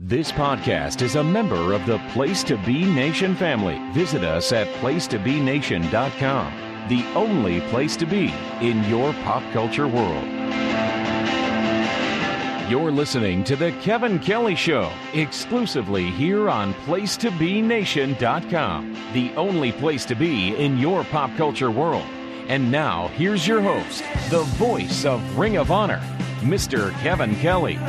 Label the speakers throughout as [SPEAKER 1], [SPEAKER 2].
[SPEAKER 1] This podcast is a member of the Place to Be Nation family. Visit us at placetobenation.com, the only place to be in your pop culture world. You're listening to The Kevin Kelly Show, exclusively here on placetobenation.com, the only place to be in your pop culture world. And now, here's your host, the voice of Ring of Honor, Mr. Kevin Kelly.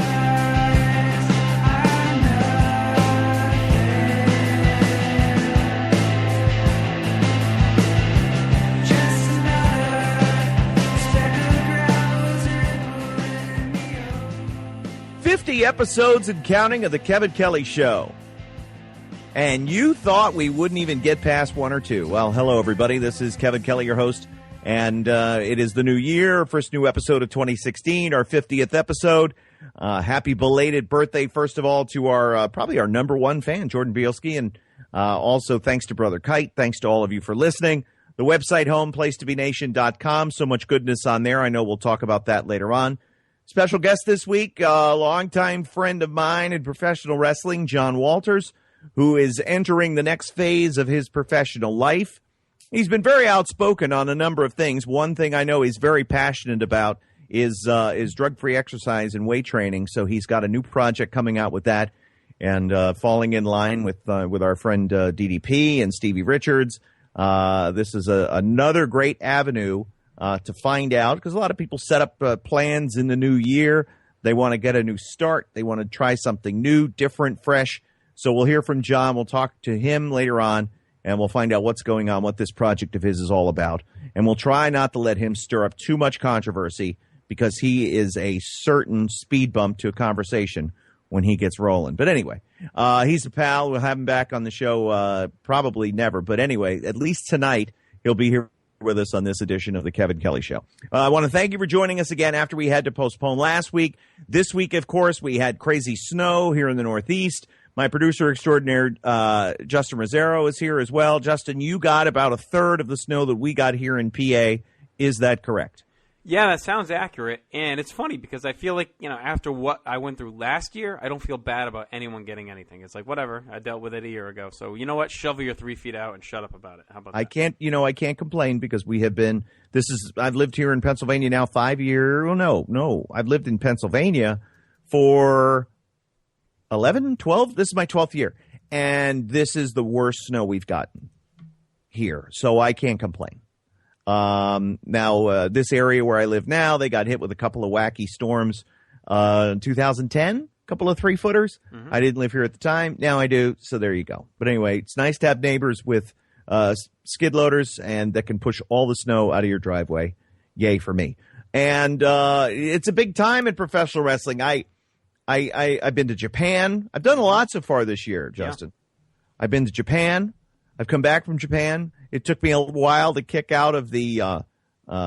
[SPEAKER 2] 50 episodes and counting of The Kevin Kelly Show. And you thought we wouldn't even get past one or two. Well, hello, everybody. This is Kevin Kelly, your host. And it is the new year, first new episode of 2016, our 50th episode. Happy belated birthday, first of all, to our probably our number one fan, Jordan Bielski. And also thanks to Brother Kite. Thanks to all of you for listening. The website home, placetobenation.com. So much goodness on there. I know we'll talk about that later on. Special guest this week, a longtime friend of mine in professional wrestling, John Walters, who is entering the next phase of his professional life. He's been very outspoken on a number of things. One thing I know he's very passionate about is drug-free exercise and weight training. So he's got a new project coming out with that, and falling in line with our friend DDP and Stevie Richards. This is another great avenue to find out, because a lot of people set up plans in the new year. They want to get a new start. They want to try something new, different, fresh. So we'll hear from John. We'll talk to him later on, and we'll find out what's going on, what this project of his is all about. And we'll try not to let him stir up too much controversy, because he is a certain speed bump to a conversation when he gets rolling. But anyway, he's a pal. We'll have him back on the show probably never. But anyway, at least tonight he'll be here with us on this edition of the Kevin Kelly Show. I want to thank you for joining us again after we had to postpone last week. This week, of course, we had crazy snow here in the Northeast. My producer extraordinaire, Justin Rozzero, is here as well. Justin, you got about a third of the snow that we got here in PA. Is that correct?
[SPEAKER 3] Yeah, that sounds accurate. And it's funny because I feel like, after what I went through last year, I don't feel bad about anyone getting anything. It's like, whatever, I dealt with it a year ago. So you know what? Shovel your 3 feet out and shut up about it. How about that?
[SPEAKER 2] I can't complain, because we have been, I've lived here in Pennsylvania now 5 years. I've lived in Pennsylvania for 11, 12. This is my 12th year. And this is the worst snow we've gotten here. So I can't complain. Now, this area where I live now, they got hit with a couple of wacky storms, 2010, a couple of 3-footers. Mm-hmm. I didn't live here at the time. Now I do. So there you go. But anyway, it's nice to have neighbors with, skid loaders and that can push all the snow out of your driveway. Yay for me. And, it's a big time in professional wrestling. I've been to Japan. I've done a lot so far this year, Justin. Yeah. I've been to Japan. I've come back from Japan. It took me a while to kick out of the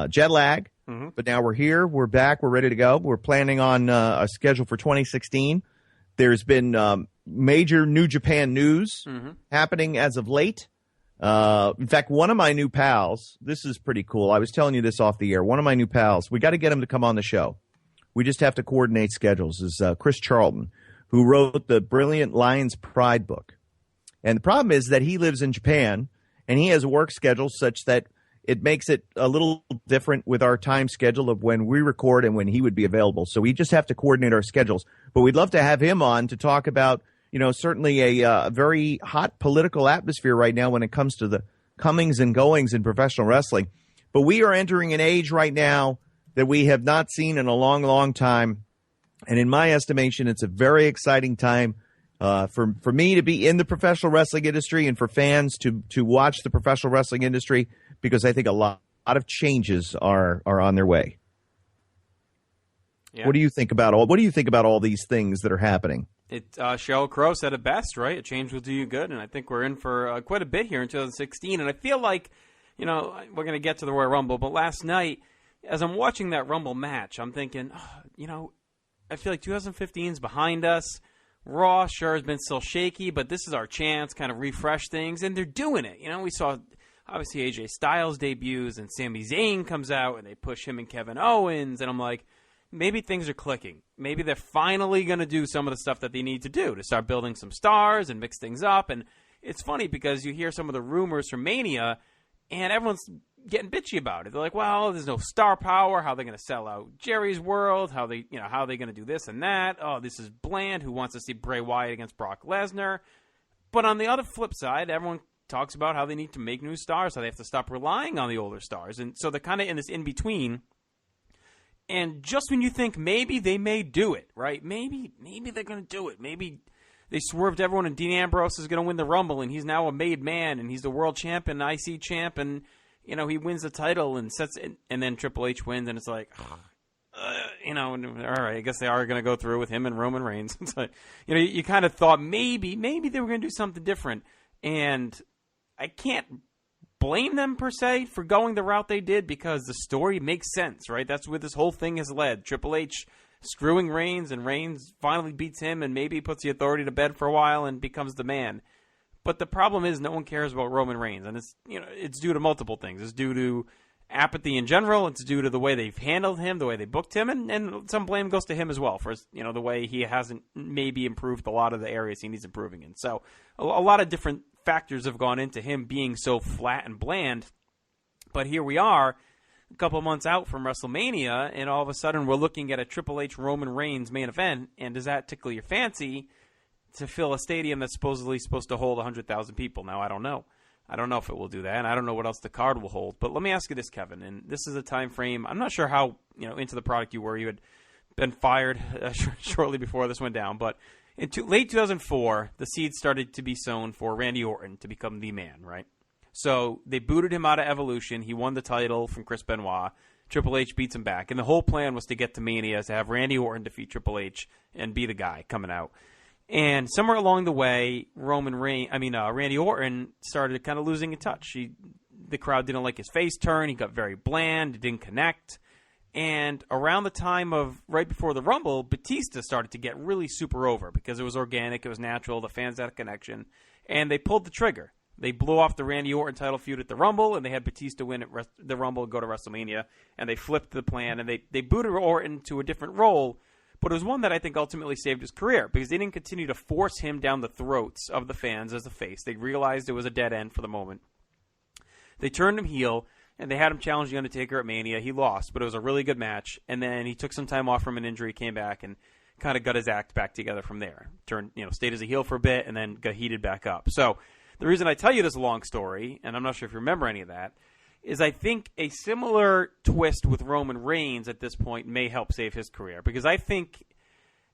[SPEAKER 2] jet lag, but now we're here. We're back. We're ready to go. We're planning on a schedule for 2016. There's been major New Japan news happening as of late. In fact, one of my new pals, this is pretty cool. I was telling you this off the air. One of my new pals, we got to get him to come on the show. We just have to coordinate schedules, is Chris Charlton, who wrote the brilliant Lions Pride book. And the problem is that he lives in Japan, and he has a work schedule such that it makes it a little different with our time schedule of when we record and when he would be available. So we just have to coordinate our schedules. But we'd love to have him on to talk about, certainly a very hot political atmosphere right now when it comes to the comings and goings in professional wrestling. But we are entering an age right now that we have not seen in a long, long time. And in my estimation, it's a very exciting time for me to be in the professional wrestling industry, and for fans to watch the professional wrestling industry, because I think a lot of changes are on their way. Yeah. What do you think about all these things that are happening?
[SPEAKER 3] Sheryl Crow said it best, right? A change will do you good, and I think we're in for quite a bit here in 2016. And I feel like, we're going to get to the Royal Rumble, but last night, as I'm watching that Rumble match, I'm thinking, I feel like 2015 is behind us. Raw, sure, has been still shaky, but this is our chance, kind of refresh things, and they're doing it. We saw, obviously, AJ Styles debuts, and Sami Zayn comes out, and they push him and Kevin Owens, and I'm like, maybe things are clicking. Maybe they're finally going to do some of the stuff that they need to do to start building some stars and mix things up. And it's funny because you hear some of the rumors from Mania, and everyone's getting bitchy about it. They're like, well, there's no star power. How are they going to sell out Jerry's World? How are they going to do this and that? Oh, this is bland. Who wants to see Bray Wyatt against Brock Lesnar? But on the other flip side, everyone talks about how they need to make new stars, how they have to stop relying on the older stars. And so they're kind of in this in-between. And just when you think maybe they may do it, right? Maybe they're going to do it. Maybe they swerved everyone and Dean Ambrose is going to win the Rumble and he's now a made man and he's the world champ and IC champ and, he wins the title and sets it, and then Triple H wins and it's like, all right, I guess they are going to go through with him and Roman Reigns. It's like, you kind of thought maybe they were going to do something different. And I can't blame them per se for going the route they did because the story makes sense, right? That's where this whole thing has led. Triple H screwing Reigns, and Reigns finally beats him and maybe puts the Authority to bed for a while and becomes the man. But the problem is no one cares about Roman Reigns, and it's due to multiple things. It's due to apathy in general. It's due to the way they've handled him, the way they booked him, and some blame goes to him as well for the way he hasn't maybe improved a lot of the areas he needs improving in. So a lot of different factors have gone into him being so flat and bland. But here we are, a couple months out from WrestleMania, and all of a sudden we're looking at a Triple H Roman Reigns main event, and does that tickle your fancy to fill a stadium that's supposedly supposed to hold 100,000 people? Now, I don't know. I don't know if it will do that, and I don't know what else the card will hold. But let me ask you this, Kevin, and this is a time frame. I'm not sure how into the product you were. You had been fired shortly before this went down, but in late 2004, the seeds started to be sown for Randy Orton to become the man, right? So they booted him out of Evolution. He won the title from Chris Benoit. Triple H beats him back. And the whole plan was to get to Mania, to have Randy Orton defeat Triple H and be the guy coming out. And somewhere along the way, Randy Orton started kind of losing in touch. The crowd didn't like his face turn. He got very bland. It didn't connect. And around the time of right before the Rumble, Batista started to get really super over because it was organic, it was natural, the fans had a connection, and they pulled the trigger. They blew off the Randy Orton title feud at the Rumble, and they had Batista win at the Rumble and go to WrestleMania, and they flipped the plan, and they booted Orton to a different role, but it was one that I think ultimately saved his career because they didn't continue to force him down the throats of the fans as a face. They realized it was a dead end for the moment. They turned him heel, and they had him challenge The Undertaker at Mania. He lost, but it was a really good match. And then he took some time off from an injury, came back, and kind of got his act back together from there. Stayed as a heel for a bit, and then got heated back up. So the reason I tell you this long story, and I'm not sure if you remember any of that, is I think a similar twist with Roman Reigns at this point may help save his career. Because I think,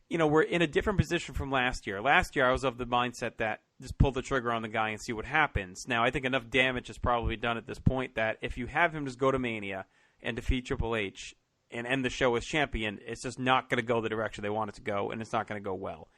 [SPEAKER 3] we're in a different position from last year. Last year, I was of the mindset that just pull the trigger on the guy and see what happens. Now, I think enough damage is probably done at this point that if you have him just go to Mania and defeat Triple H and end the show as champion, it's just not going to go the direction they want it to go, and it's not going to go well.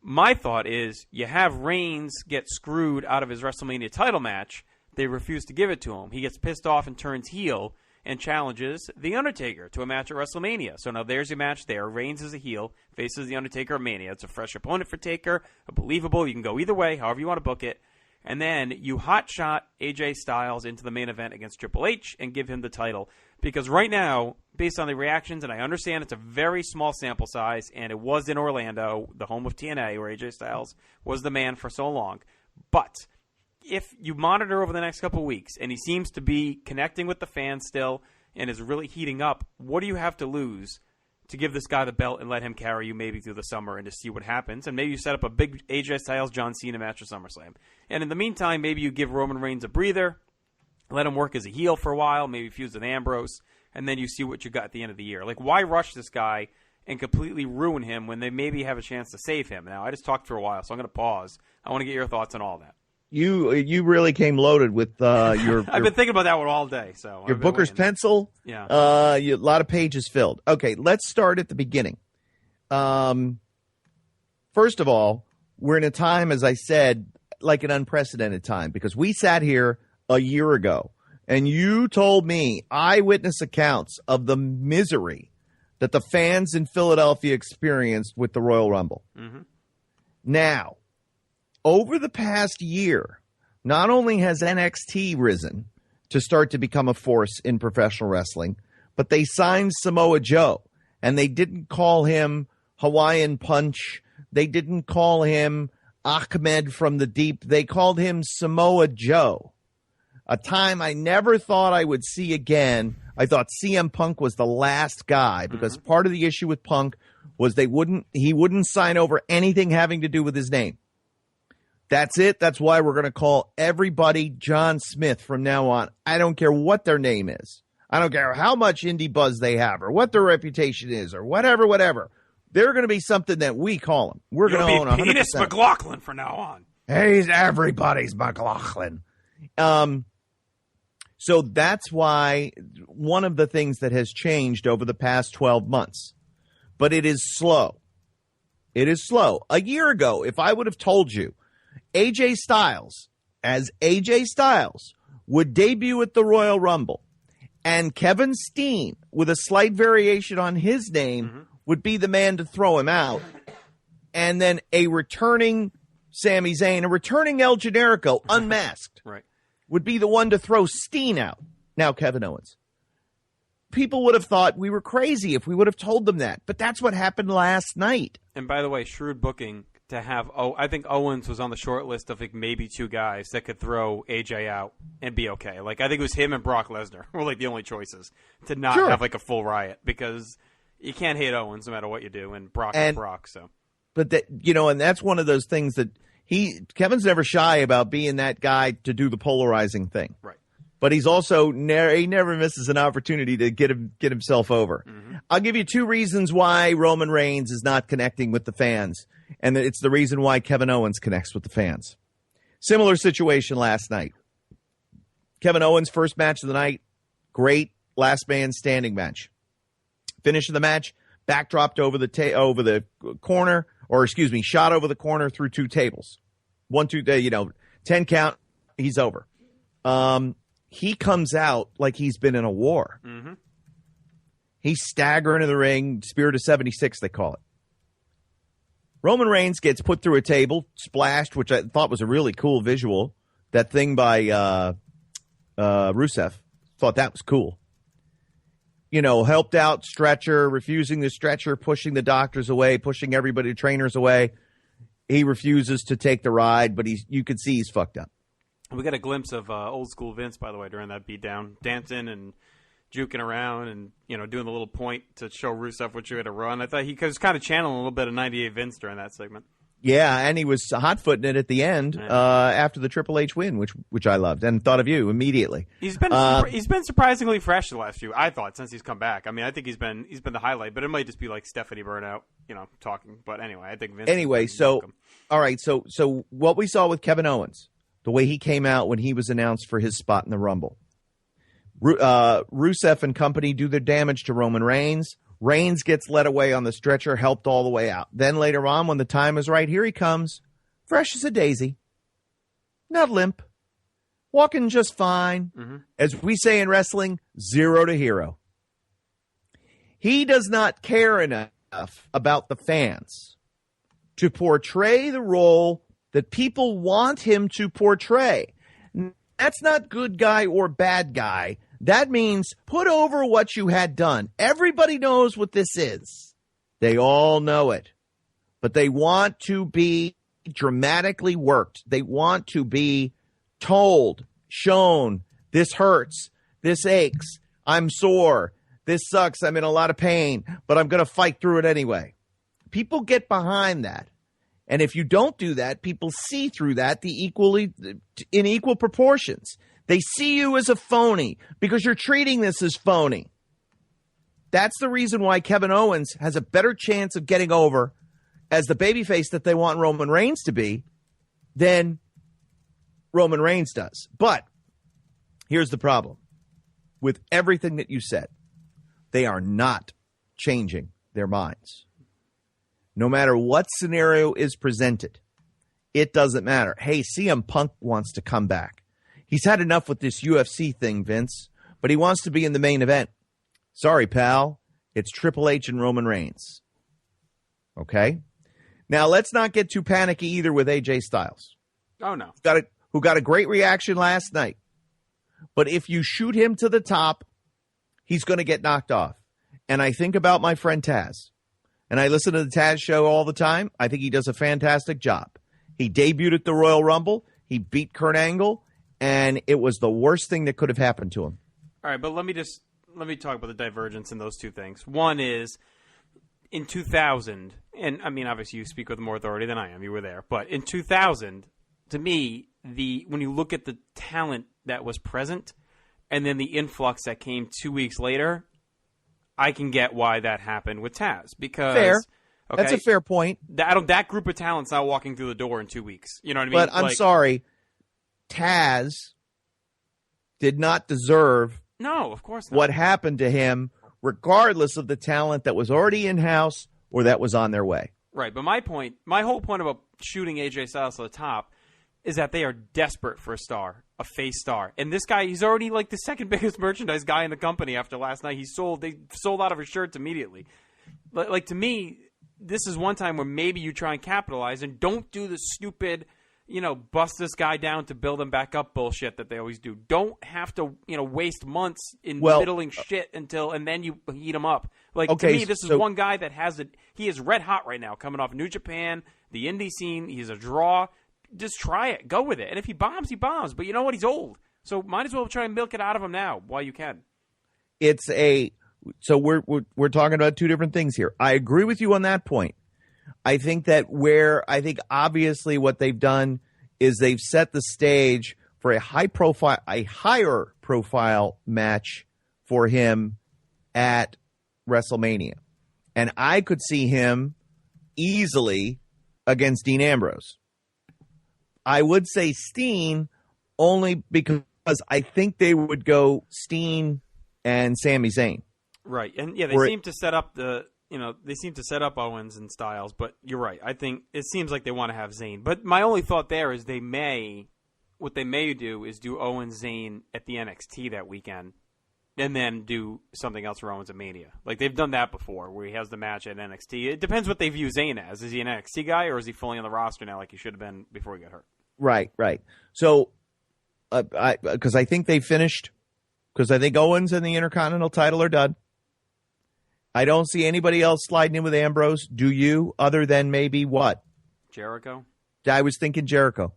[SPEAKER 3] My thought is you have Reigns get screwed out of his WrestleMania title match. They refuse to give it to him. He gets pissed off and turns heel and challenges The Undertaker to a match at WrestleMania. So now there's your match there. Reigns is a heel, faces The Undertaker at Mania. It's a fresh opponent for Taker, believable. You can go either way, however you want to book it. And then you hotshot AJ Styles into the main event against Triple H and give him the title. Because right now, based on the reactions, and I understand it's a very small sample size, and it was in Orlando, the home of TNA, where AJ Styles was the man for so long. But if you monitor over the next couple of weeks, and he seems to be connecting with the fans still and is really heating up, what do you have to lose to give this guy the belt and let him carry you maybe through the summer and to see what happens? And maybe you set up a big AJ Styles, John Cena match at SummerSlam. And in the meantime, maybe you give Roman Reigns a breather, let him work as a heel for a while, maybe fuse with Ambrose, and then you see what you got at the end of the year. Like, why rush this guy and completely ruin him when they maybe have a chance to save him? Now, I just talked for a while, so I'm going to pause. I want to get your thoughts on all that.
[SPEAKER 2] You really came loaded with your.
[SPEAKER 3] I've been thinking about that one all day. So
[SPEAKER 2] your Booker's pencil.
[SPEAKER 3] Yeah.
[SPEAKER 2] A lot of pages filled. Okay, let's start at the beginning. First of all, we're in a time, as I said, like an unprecedented time, because we sat here a year ago and you told me eyewitness accounts of the misery that the fans in Philadelphia experienced with the Royal Rumble. Mm-hmm. Now, over the past year, not only has NXT risen to start to become a force in professional wrestling, but they signed Samoa Joe. And they didn't call him Hawaiian Punch. They didn't call him Ahmed from the Deep. They called him Samoa Joe. A time I never thought I would see again. I thought CM Punk was the last guy because part of the issue with Punk was he wouldn't sign over anything having to do with his name. That's it. That's why we're going to call everybody John Smith from now on. I don't care what their name is. I don't care how much indie buzz they have or what their reputation is or whatever. They're going to be something that we call them. We're going to own 100%.
[SPEAKER 3] Penis McLaughlin from now on.
[SPEAKER 2] He's everybody's McLaughlin. So that's why one of the things that has changed over the past 12 months. But it is slow. It is slow. A year ago, if I would have told you AJ Styles, as AJ Styles, would debut at the Royal Rumble, and Kevin Steen, with a slight variation on his name, would be the man to throw him out, and then a returning Sami Zayn, a returning El Generico, unmasked, would be the one to throw Steen out. Now Kevin Owens. People would have thought we were crazy if we would have told them that, but that's what happened last night.
[SPEAKER 3] And by the way, shrewd booking to have, I think Owens was on the short list of like maybe two guys that could throw AJ out and be okay. Like, I think it was him and Brock Lesnar were like the only choices to not have like a full riot, because you can't hate Owens no matter what you do, and Brock is Brock. So, but
[SPEAKER 2] that, and that's one of those things that Kevin's never shy about being that guy to do the polarizing thing,
[SPEAKER 3] right?
[SPEAKER 2] But he's also he never misses an opportunity to get himself over. I'll give you two reasons why Roman Reigns is not connecting with the fans, and it's the reason why Kevin Owens connects with the fans. Similar situation last night. Kevin Owens' first match of the night, great last man standing match. Finish of the match, backdropped over the corner, shot over the corner through two tables. 1, 2, 10 count, he's over. He comes out like he's been in a war. He's staggering in the ring, Spirit of 76, they call it. Roman Reigns gets put through a table, splashed, which I thought was a really cool visual. That thing by Rusev, thought that was cool. Helped out, stretcher, refusing the stretcher, pushing the doctors away, pushing everybody, trainers away. He refuses to take the ride, but you can see he's fucked up.
[SPEAKER 3] We got a glimpse of old school Vince, by the way, during that beatdown, dancing and juking around and, doing the little point to show Rusev what you had to run. I thought he was kind of channeling a little bit of 98 Vince during that segment.
[SPEAKER 2] Yeah, and he was hot-footing it at the end after the Triple H win, which I loved, and thought of you immediately.
[SPEAKER 3] He's been surprisingly fresh the last few, I thought, since he's come back. I mean, I think he's been the highlight, but it might just be like Stephanie Burnout, talking. But anyway, I think Vince.
[SPEAKER 2] Anyway, all right, so what we saw with Kevin Owens, the way he came out when he was announced for his spot in the Rumble. Rusev and company do their damage to Roman Reigns. Reigns gets led away on the stretcher, helped all the way out. Then later on, when the time is right, here he comes, fresh as a daisy. Not limp. Walking just fine. As we say in wrestling, 0 to hero. He does not care enough about the fans to portray the role that people want him to portray. That's not good guy or bad guy. That means put over what you had done. Everybody knows what this is. They all know it. But they want to be dramatically worked. They want to be told, shown, this hurts, this aches, I'm sore, this sucks, I'm in a lot of pain, but I'm going to fight through it anyway. People get behind that. And if you don't do that, people see through that in equal proportions. They see you as a phony because you're treating this as phony. That's the reason why Kevin Owens has a better chance of getting over as the babyface that they want Roman Reigns to be than Roman Reigns does. But here's the problem. With everything that you said, they are not changing their minds. No matter what scenario is presented, it doesn't matter. Hey, CM Punk wants to come back. He's had enough with this UFC thing, Vince, but he wants to be in the main event. Sorry, pal. It's Triple H and Roman Reigns. Okay? Now, let's not get too panicky either with AJ Styles.
[SPEAKER 3] Oh, no.
[SPEAKER 2] Who got a great reaction last night. But if you shoot him to the top, he's going to get knocked off. and I think about my friend Taz, and I listen to the Taz show all the time. I think he does a fantastic job. He debuted at the Royal Rumble. He beat Kurt Angle, and it was the worst thing that could have happened to him.
[SPEAKER 3] All right, but let me talk about the divergence in those two things. One is in 2000, and I mean, obviously you speak with more authority than I am. You were there. But in 2000, to me, when you look at the talent that was present and then the influx that came 2 weeks later, I can get why that happened with Taz. Because
[SPEAKER 2] fair.
[SPEAKER 3] Okay,
[SPEAKER 2] that's a fair point.
[SPEAKER 3] That group of talent's not walking through the door in 2 weeks. You know what I mean?
[SPEAKER 2] But I'm sorry. Taz did not deserve
[SPEAKER 3] no, of course not.
[SPEAKER 2] What happened to him, regardless of the talent that was already in-house or that was on their way.
[SPEAKER 3] Right, but my whole point about shooting AJ Styles to the top is that they are desperate for a star, a face star. And this guy, he's already like the second biggest merchandise guy in the company after last night. They sold out of his shirts immediately. But like, to me, this is one time where maybe you try and capitalize and don't do the stupid, bust this guy down to build him back up bullshit that they always do. Don't have to, waste months in middling shit and then you heat him up. Like, to me, this is one guy that he is red hot right now, coming off New Japan, the indie scene. He's a draw. Just try it. Go with it. And if he bombs, he bombs. But you know what? He's old. So might as well try and milk it out of him now while you can.
[SPEAKER 2] So we're talking about two different things here. I agree with you on that point. I think that obviously what they've done is they've set the stage for a higher profile match for him at WrestleMania. And I could see him easily against Dean Ambrose. I would say Steen only because I think they would go Steen and Sami Zayn.
[SPEAKER 3] Right. And yeah, they seem to set up Owens and Styles, but you're right. I think it seems like they want to have Zayn. But my only thought there is what they may do is do Owens Zayn at the NXT that weekend and then do something else for Owens at Mania. Like, they've done that before where he has the match at NXT. It depends what they view Zayn as. Is he an NXT guy or is he fully on the roster now like he should have been before he got hurt?
[SPEAKER 2] Right. So, because I think they finished, because I think Owens and the Intercontinental title are done. I don't see anybody else sliding in with Ambrose. Do you? Other than maybe what?
[SPEAKER 3] Jericho?
[SPEAKER 2] I was thinking Jericho.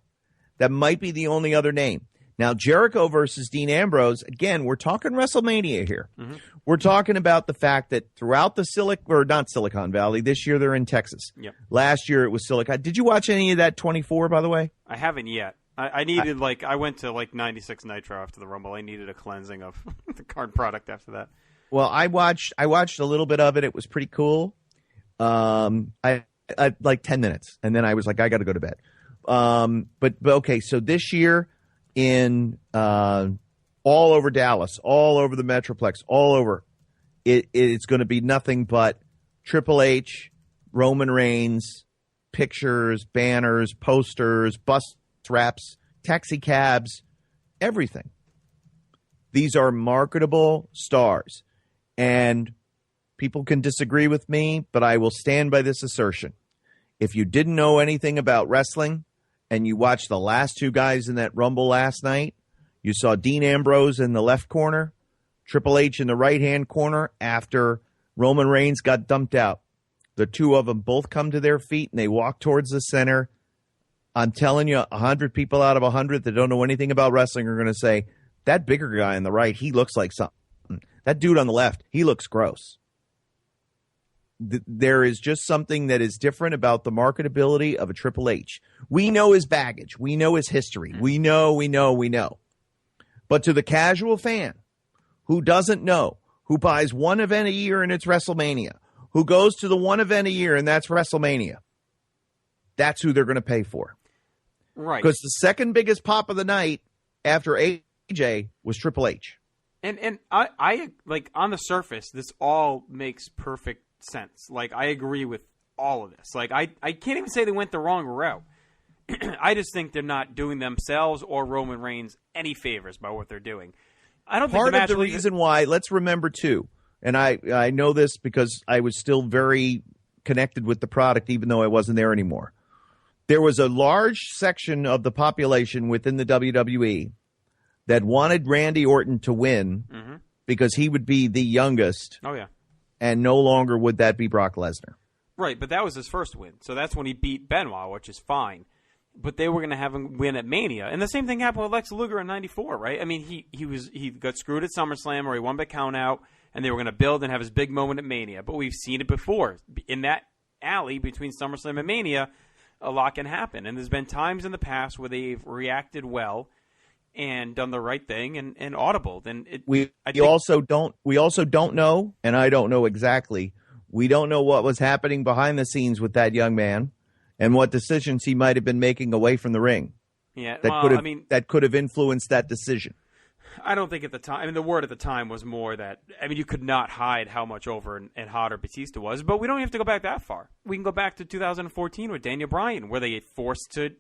[SPEAKER 2] That might be the only other name. Now, Jericho versus Dean Ambrose, again, we're talking WrestleMania here. Mm-hmm. We're talking about the fact that throughout the Silicon Valley, this year they're in Texas.
[SPEAKER 3] Yep.
[SPEAKER 2] Last year it was Silicon. Did you watch any of that 24, by the way?
[SPEAKER 3] I haven't yet. I needed, I went to 96 Nitro after the Rumble. I needed a cleansing of the card product after that.
[SPEAKER 2] Well, I watched a little bit of it. It was pretty cool. I like 10 minutes, and then I was like, I got to go to bed. But okay, so this year in all over Dallas, all over the Metroplex, all over, it's going to be nothing but Triple H, Roman Reigns, pictures, banners, posters, bus wraps, taxi cabs, everything. These are marketable stars. And people can disagree with me, but I will stand by this assertion. If you didn't know anything about wrestling and you watched the last two guys in that Rumble last night, you saw Dean Ambrose in the left corner, Triple H in the right-hand corner after Roman Reigns got dumped out. The two of them both come to their feet and they walk towards the center. I'm telling you, 100 people out of 100 that don't know anything about wrestling are going to say, that bigger guy on the right, he looks like something. That dude on the left, he looks gross. There is just something that is different about the marketability of a Triple H. We know his baggage. We know his history. We know. But to the casual fan who doesn't know, who buys one event a year and it's WrestleMania, who goes to the one event a year and that's WrestleMania, that's who they're going to pay for.
[SPEAKER 3] Right.
[SPEAKER 2] Because the second biggest pop of the night after AJ was Triple H.
[SPEAKER 3] And I like, on the surface, this all makes perfect sense. Like, I agree with all of this. Like, I can't even say they went the wrong route. I just think they're not doing themselves or Roman Reigns any favors by what they're doing. I don't think
[SPEAKER 2] part of the reason why, let's remember too, and I know this because I was still very connected with the product even though I wasn't there anymore. There was a large section of the population within the WWE that wanted Randy Orton to win because he would be the youngest.
[SPEAKER 3] Oh, yeah.
[SPEAKER 2] and no longer would that be Brock Lesnar.
[SPEAKER 3] Right, but that was his first win. So that's when he beat Benoit, which is fine. But they were going to have him win at Mania. And the same thing happened with Lex Luger in 94, right? I mean, he got screwed at SummerSlam where he won by count out, and they were going to build and have his big moment at Mania. But we've seen it before. In that alley between SummerSlam and Mania, a lot can happen. And there's been times in the past where they've reacted well and done the right thing and audibled. And
[SPEAKER 2] we also don't know, and I don't know exactly, we don't know what was happening behind the scenes with that young man and what decisions he might have been making away from the ring.
[SPEAKER 3] Yeah,
[SPEAKER 2] that could have influenced that decision.
[SPEAKER 3] I don't think at the time. I mean, the word at the time was more that, I mean, you could not hide how much over and hotter Batista was, but we don't have to go back that far. We can go back to 2014 with Daniel Bryan, where they forced to,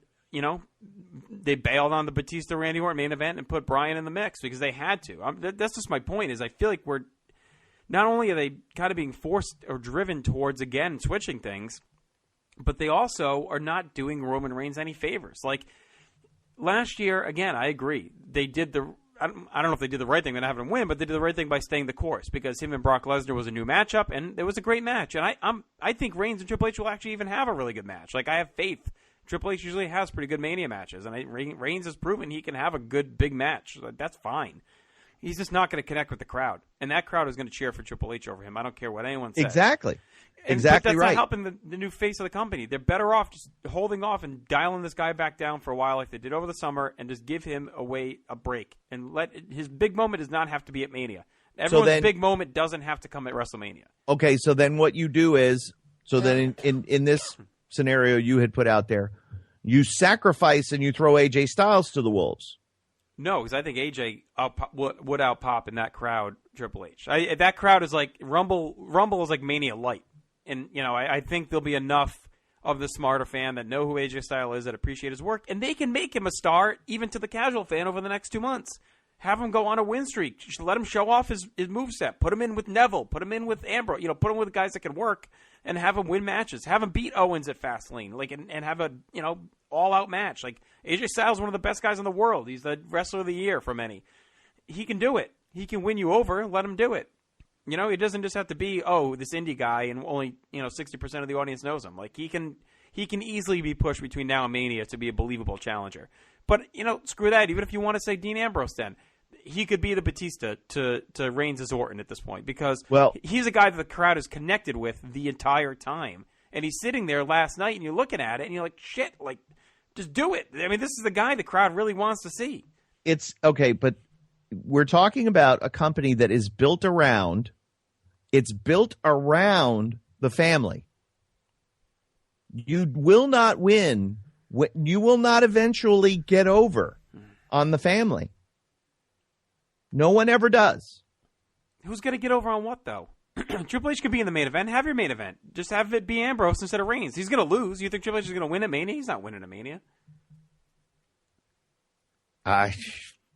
[SPEAKER 3] they bailed on the Batista-Randy Orton main event and put Bryan in the mix because they had to. That's just my point, is I feel like we're, not only are they kind of being forced or driven towards, again, switching things, but they also are not doing Roman Reigns any favors. Like, last year, again, I agree. They did I don't know if they did the right thing by not having him win, but they did the right thing by staying the course because him and Brock Lesnar was a new matchup, and it was a great match. And I think Reigns and Triple H will actually even have a really good match. Like, I have faith. Triple H usually has pretty good Mania matches, and Reigns has proven he can have a good big match. That's fine. He's just not going to connect with the crowd, and that crowd is going to cheer for Triple H over him. I don't care what anyone says.
[SPEAKER 2] Exactly.
[SPEAKER 3] But
[SPEAKER 2] right.
[SPEAKER 3] That's not helping the new face of the company. They're better off just holding off and dialing this guy back down for a while like they did over the summer and just give him a break. And his big moment does not have to be at Mania. Everyone's big moment doesn't have to come at WrestleMania.
[SPEAKER 2] Okay, so then what you do is, then in this scenario you had put out there, you sacrifice and you throw AJ Styles to the Wolves.
[SPEAKER 3] No, because I think AJ would out-pop in that crowd Triple H. That crowd is like Rumble is like Mania Light. And, I think there'll be enough of the smarter fan that know who AJ Styles is, that appreciate his work, and they can make him a star even to the casual fan over the next 2 months. Have him go on a win streak. Let him show off his moveset. Put him in with Neville. Put him in with Ambrose. Put him with guys that can work and have him win matches. Have him beat Owens at Fastlane, and have a, all-out match. Like, AJ Styles is one of the best guys in the world. He's the wrestler of the year for many. He can do it. He can win you over. Let him do it. It doesn't just have to be, this indie guy and only, 60% of the audience knows him. Like, he can easily be pushed between now and Mania to be a believable challenger. But, screw that. Even if you want to say Dean Ambrose then, he could be the Batista to Reigns' Orton at this point because he's a guy that the crowd is connected with the entire time. And he's sitting there last night and you're looking at it and you're like, shit, like, just do it. I mean, this is the guy the crowd really wants to see.
[SPEAKER 2] It's okay, but we're talking about a company that is built around the family. You will not win. You will not eventually get over on the family. No one ever does.
[SPEAKER 3] Who's going to get over on what, though? Triple H can be in the main event. Have your main event. Just have it be Ambrose instead of Reigns. He's going to lose. You think Triple H is going to win at Mania? He's not winning at Mania.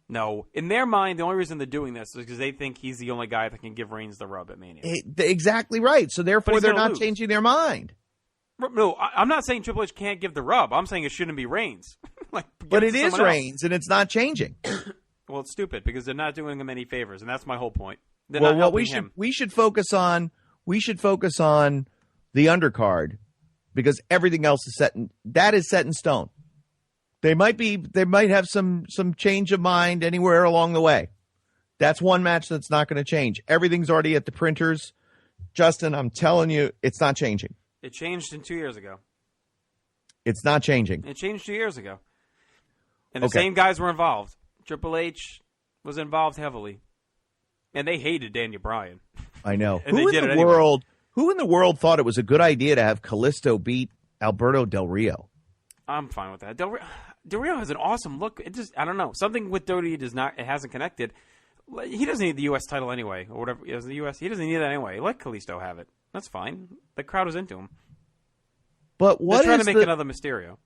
[SPEAKER 3] No. In their mind, the only reason they're doing this is because they think he's the only guy that can give Reigns the rub at Mania.
[SPEAKER 2] Exactly right. So therefore, they're not changing their mind.
[SPEAKER 3] No, I'm not saying Triple H can't give the rub. I'm saying it shouldn't be Reigns.
[SPEAKER 2] But it is Reigns, and it's not changing.
[SPEAKER 3] Well, it's stupid because they're not doing him any favors, and that's my whole point.
[SPEAKER 2] We should focus on the undercard because everything else is set in stone. They might have some change of mind anywhere along the way. That's one match that's not going to change. Everything's already at the printers. Justin, I'm telling you, it's not changing.
[SPEAKER 3] It changed 2 years ago.
[SPEAKER 2] It's not changing.
[SPEAKER 3] It changed 2 years ago. And the same guys were involved. Triple H was involved heavily. And they hated Daniel Bryan.
[SPEAKER 2] I know. Who in the world thought it was a good idea to have Kalisto beat Alberto Del Rio? I'm
[SPEAKER 3] fine with that. Del Rio has an awesome look. It just, I don't know. Something with Dodie it hasn't connected. He doesn't need the U.S. title anyway, or whatever. He doesn't need that anyway. Let Kalisto have it. That's fine. The crowd is into him.
[SPEAKER 2] But
[SPEAKER 3] they're trying to make another Mysterio.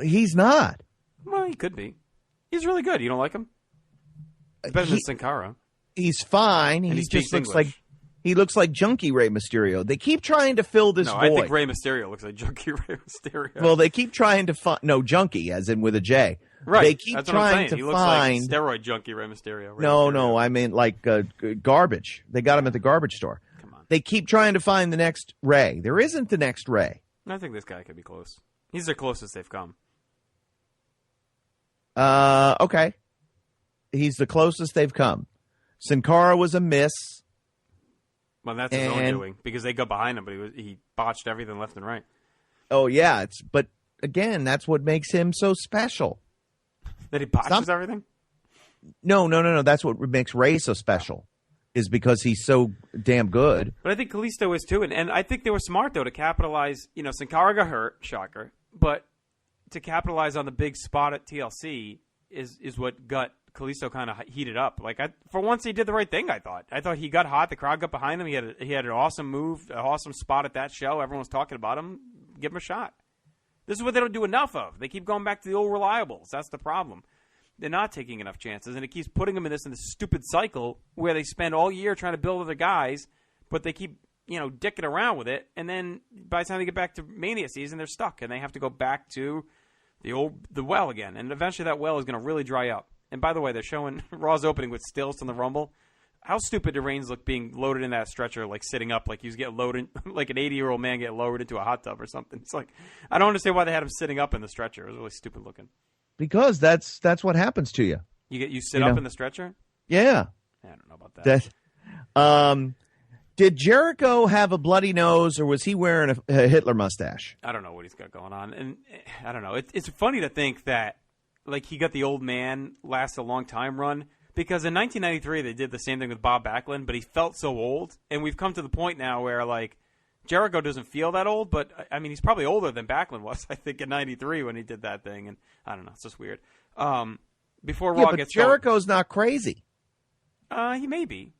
[SPEAKER 2] He's not.
[SPEAKER 3] Well, he could be. He's really good. You don't like him? Better than Sin Cara.
[SPEAKER 2] He's fine. He just looks like Junkie Rey Mysterio. They keep trying to fill this void.
[SPEAKER 3] I think Rey Mysterio looks like Junkie Rey Mysterio.
[SPEAKER 2] Well, they keep trying to find Junkie, as in with a J.
[SPEAKER 3] Right.
[SPEAKER 2] They keep
[SPEAKER 3] That's
[SPEAKER 2] trying to
[SPEAKER 3] he
[SPEAKER 2] find.
[SPEAKER 3] Looks like steroid Junkie Rey Mysterio.
[SPEAKER 2] No, I mean like garbage. They got him at the garbage store.
[SPEAKER 3] Come
[SPEAKER 2] They keep trying to find the next Ray. There isn't the next Ray.
[SPEAKER 3] I think this guy could be close. He's the closest they've come.
[SPEAKER 2] Okay. He's the closest they've come. Sin Cara was a miss.
[SPEAKER 3] Well, that's his own doing because they got behind him, but he botched everything left and right.
[SPEAKER 2] Oh, yeah. But, again, that's what makes him so special.
[SPEAKER 3] That he botches everything?
[SPEAKER 2] No. That's what makes Ray so special, is because he's so damn good.
[SPEAKER 3] But I think Kalisto is too, and I think they were smart, though, to capitalize. Sin Cara got hurt, shocker, but to capitalize on the big spot at TLC is what got Kalisto kind of heated up. Like, for once, he did the right thing, I thought. I thought he got hot. The crowd got behind him. He had an awesome move, an awesome spot at that show. Everyone was talking about him. Give him a shot. This is what they don't do enough of. They keep going back to the old reliables. That's the problem. They're not taking enough chances, and it keeps putting them in this stupid cycle where they spend all year trying to build other guys, but they keep, dicking around with it, and then by the time they get back to Mania season, they're stuck, and they have to go back to the well again, and eventually that well is going to really dry up. And by the way, they're showing Raw's opening with stills from the Rumble. How stupid did Reigns look being loaded in that stretcher, like sitting up, like he was getting loaded, like an 80-year-old man getting lowered into a hot tub or something? It's like, I don't understand why they had him sitting up in the stretcher. It was really stupid looking.
[SPEAKER 2] Because that's what happens to you.
[SPEAKER 3] You sit up in the stretcher?
[SPEAKER 2] Yeah.
[SPEAKER 3] I don't know about that.
[SPEAKER 2] Did Jericho have a bloody nose, or was he wearing a Hitler mustache?
[SPEAKER 3] I don't know what he's got going on. And I don't know. It's funny to think that, like, he got the old man last a long time run. Because in 1993, they did the same thing with Bob Backlund, but he felt so old. And we've come to the point now where, like, Jericho doesn't feel that old, but, I mean, he's probably older than Backlund was, I think, in 93 when he did that thing. And I don't know. It's just weird. Before Raw gets
[SPEAKER 2] Jericho's not crazy.
[SPEAKER 3] He may be.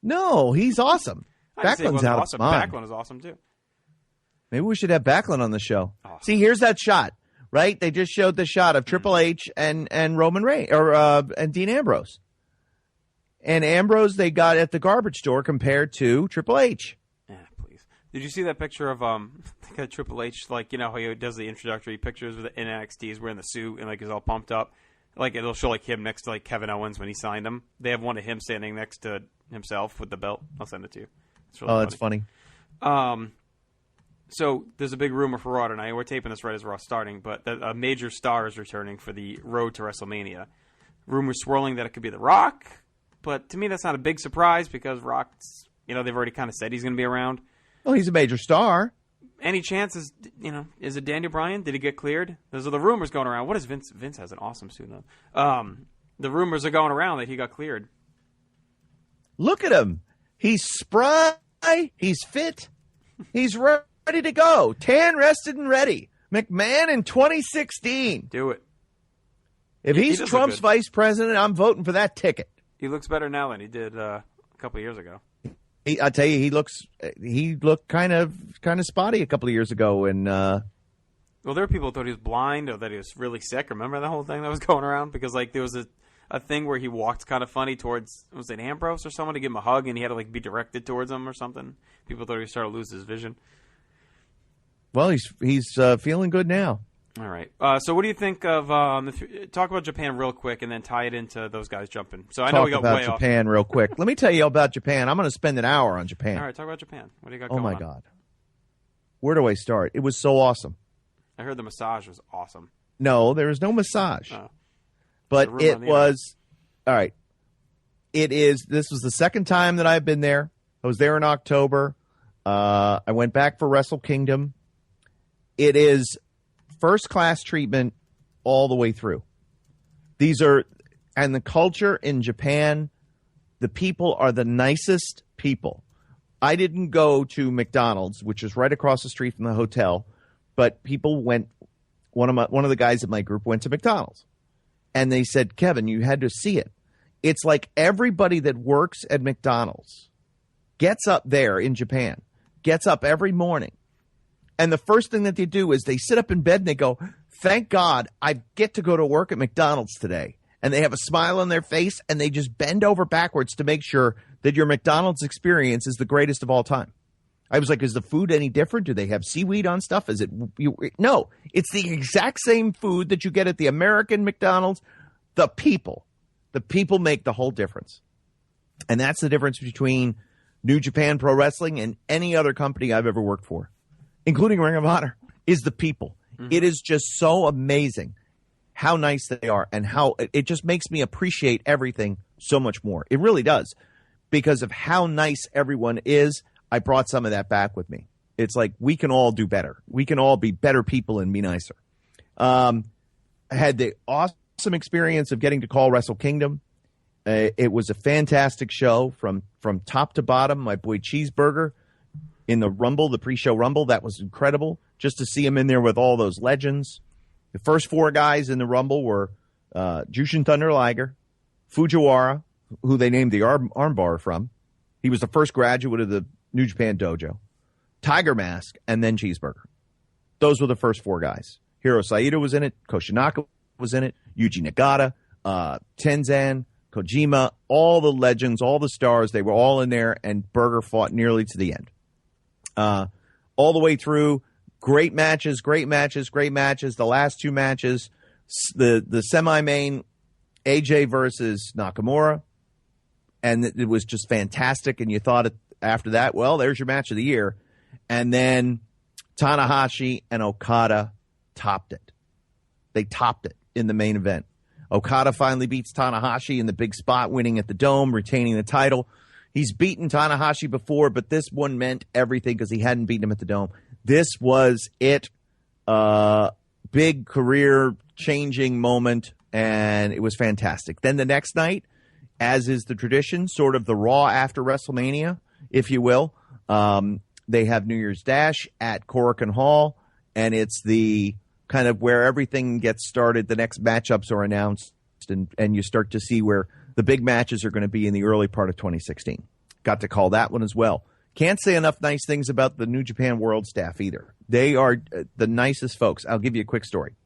[SPEAKER 2] No, he's awesome. Backlund's out
[SPEAKER 3] awesome.
[SPEAKER 2] of mind.
[SPEAKER 3] Backlund is awesome, too.
[SPEAKER 2] Maybe we should have Backlund on the show.
[SPEAKER 3] Oh.
[SPEAKER 2] See, here's that shot, right? They just showed the shot of Triple H and Roman Reigns, and Dean Ambrose. And Ambrose they got at the garbage store compared to Triple H.
[SPEAKER 3] Yeah, please. Did you see that picture of Triple H, like, how he does the introductory pictures with in NXT, he's wearing the suit and, like, he's all pumped up. Like, it'll show, like, him next to, like, Kevin Owens when he signed him. They have one of him standing next to himself with the belt. I'll send it to you. It's really
[SPEAKER 2] that's funny.
[SPEAKER 3] So there's a big rumor for Raw tonight. We're taping this right as Raw's starting, but a major star is returning for the road to WrestleMania. Rumors swirling that it could be The Rock, but to me that's not a big surprise because Rock's, they've already kind of said he's going to be around.
[SPEAKER 2] Well, he's a major star.
[SPEAKER 3] Any chances, is it Daniel Bryan? Did he get cleared? Those are the rumors going around. What is Vince? Vince has an awesome suit on. The rumors are going around that he got cleared.
[SPEAKER 2] Look at him. He's spry. He's fit. He's ready to go. Tan, rested, and ready. McMahon in 2016.
[SPEAKER 3] Do it.
[SPEAKER 2] If he's Trump's vice president, I'm voting for that ticket.
[SPEAKER 3] He looks better now than he did a couple of years ago.
[SPEAKER 2] I tell you, he looked kind of spotty a couple of years ago. And
[SPEAKER 3] well, there were people who thought he was blind or that he was really sick. Remember the whole thing that was going around? Because, like, there was a thing where he walked kind of funny towards, was it Ambrose or someone, to give him a hug, and he had to, like, be directed towards him or something. People thought he was starting to lose his vision.
[SPEAKER 2] Well, he's feeling good now.
[SPEAKER 3] All right. So what do you think of talk about Japan real quick and then tie it into those guys jumping. So I know we got way off.
[SPEAKER 2] Talk about Japan real quick. Let me tell you about Japan. I'm going to spend an hour on Japan.
[SPEAKER 3] All right, talk about Japan. What do you got going on?
[SPEAKER 2] Oh, my God. Where do I start? It was so awesome.
[SPEAKER 3] I heard the massage was awesome.
[SPEAKER 2] No, there was no massage.
[SPEAKER 3] Oh.
[SPEAKER 2] But it was, all right, this was the second time that I've been there. I was there in October. I went back for Wrestle Kingdom. It is first-class treatment all the way through. And the culture in Japan, the people are the nicest people. I didn't go to McDonald's, which is right across the street from the hotel, but people went, one of the guys in my group went to McDonald's. And they said, Kevin, you had to see it. It's like everybody that works at McDonald's gets up there in Japan, gets up every morning. And the first thing that they do is they sit up in bed and they go, thank God I get to go to work at McDonald's today. And they have a smile on their face and they just bend over backwards to make sure that your McDonald's experience is the greatest of all time. I was like, is the food any different? Do they have seaweed on stuff? No, it's the exact same food that you get at the American McDonald's. The people make the whole difference. And that's the difference between New Japan Pro Wrestling and any other company I've ever worked for, including Ring of Honor, is the people. It is just so amazing how nice they are and how it just makes me appreciate everything so much more. It really does. Because of how nice everyone is, I brought some of that back with me. It's like we can all do better. We can all be better people and be nicer. I had the awesome experience of getting to call Wrestle Kingdom. It was a fantastic show from top to bottom. My boy Cheeseburger in the Rumble, the pre-show Rumble, that was incredible. Just to see him in there with all those legends. The first four guys in the Rumble were Jushin Thunder Liger, Fujiwara, who they named the armbar from. He was the first graduate of the New Japan Dojo. Tiger Mask, and then Cheeseburger. Those were the first four guys. Hiro Saito was in it. Koshinaka was in it. Yuji Nagata, Tenzan, Kojima, all the legends, all the stars, they were all in there, and Burger fought nearly to the end. All the way through, great matches. The last two matches, the semi-main, AJ versus Nakamura, and it was just fantastic, and you thought after that, well, there's your match of the year. And then Tanahashi and Okada topped it. They topped it in the main event. Okada finally beats Tanahashi in the big spot, winning at the Dome, retaining the title. He's beaten Tanahashi before, but this one meant everything because he hadn't beaten him at the Dome. This was it. Big career-changing moment, and it was fantastic. Then the next night, as is the tradition, sort of the Raw after WrestleMania, if you will, they have New Year's Dash at Korakuen Hall, and it's the kind of where everything gets started. The next matchups are announced, and you start to see where the big matches are going to be in the early part of 2016. Got to call that one as well. Can't say enough nice things about the New Japan World staff either. They are the nicest folks. I'll give you a quick story.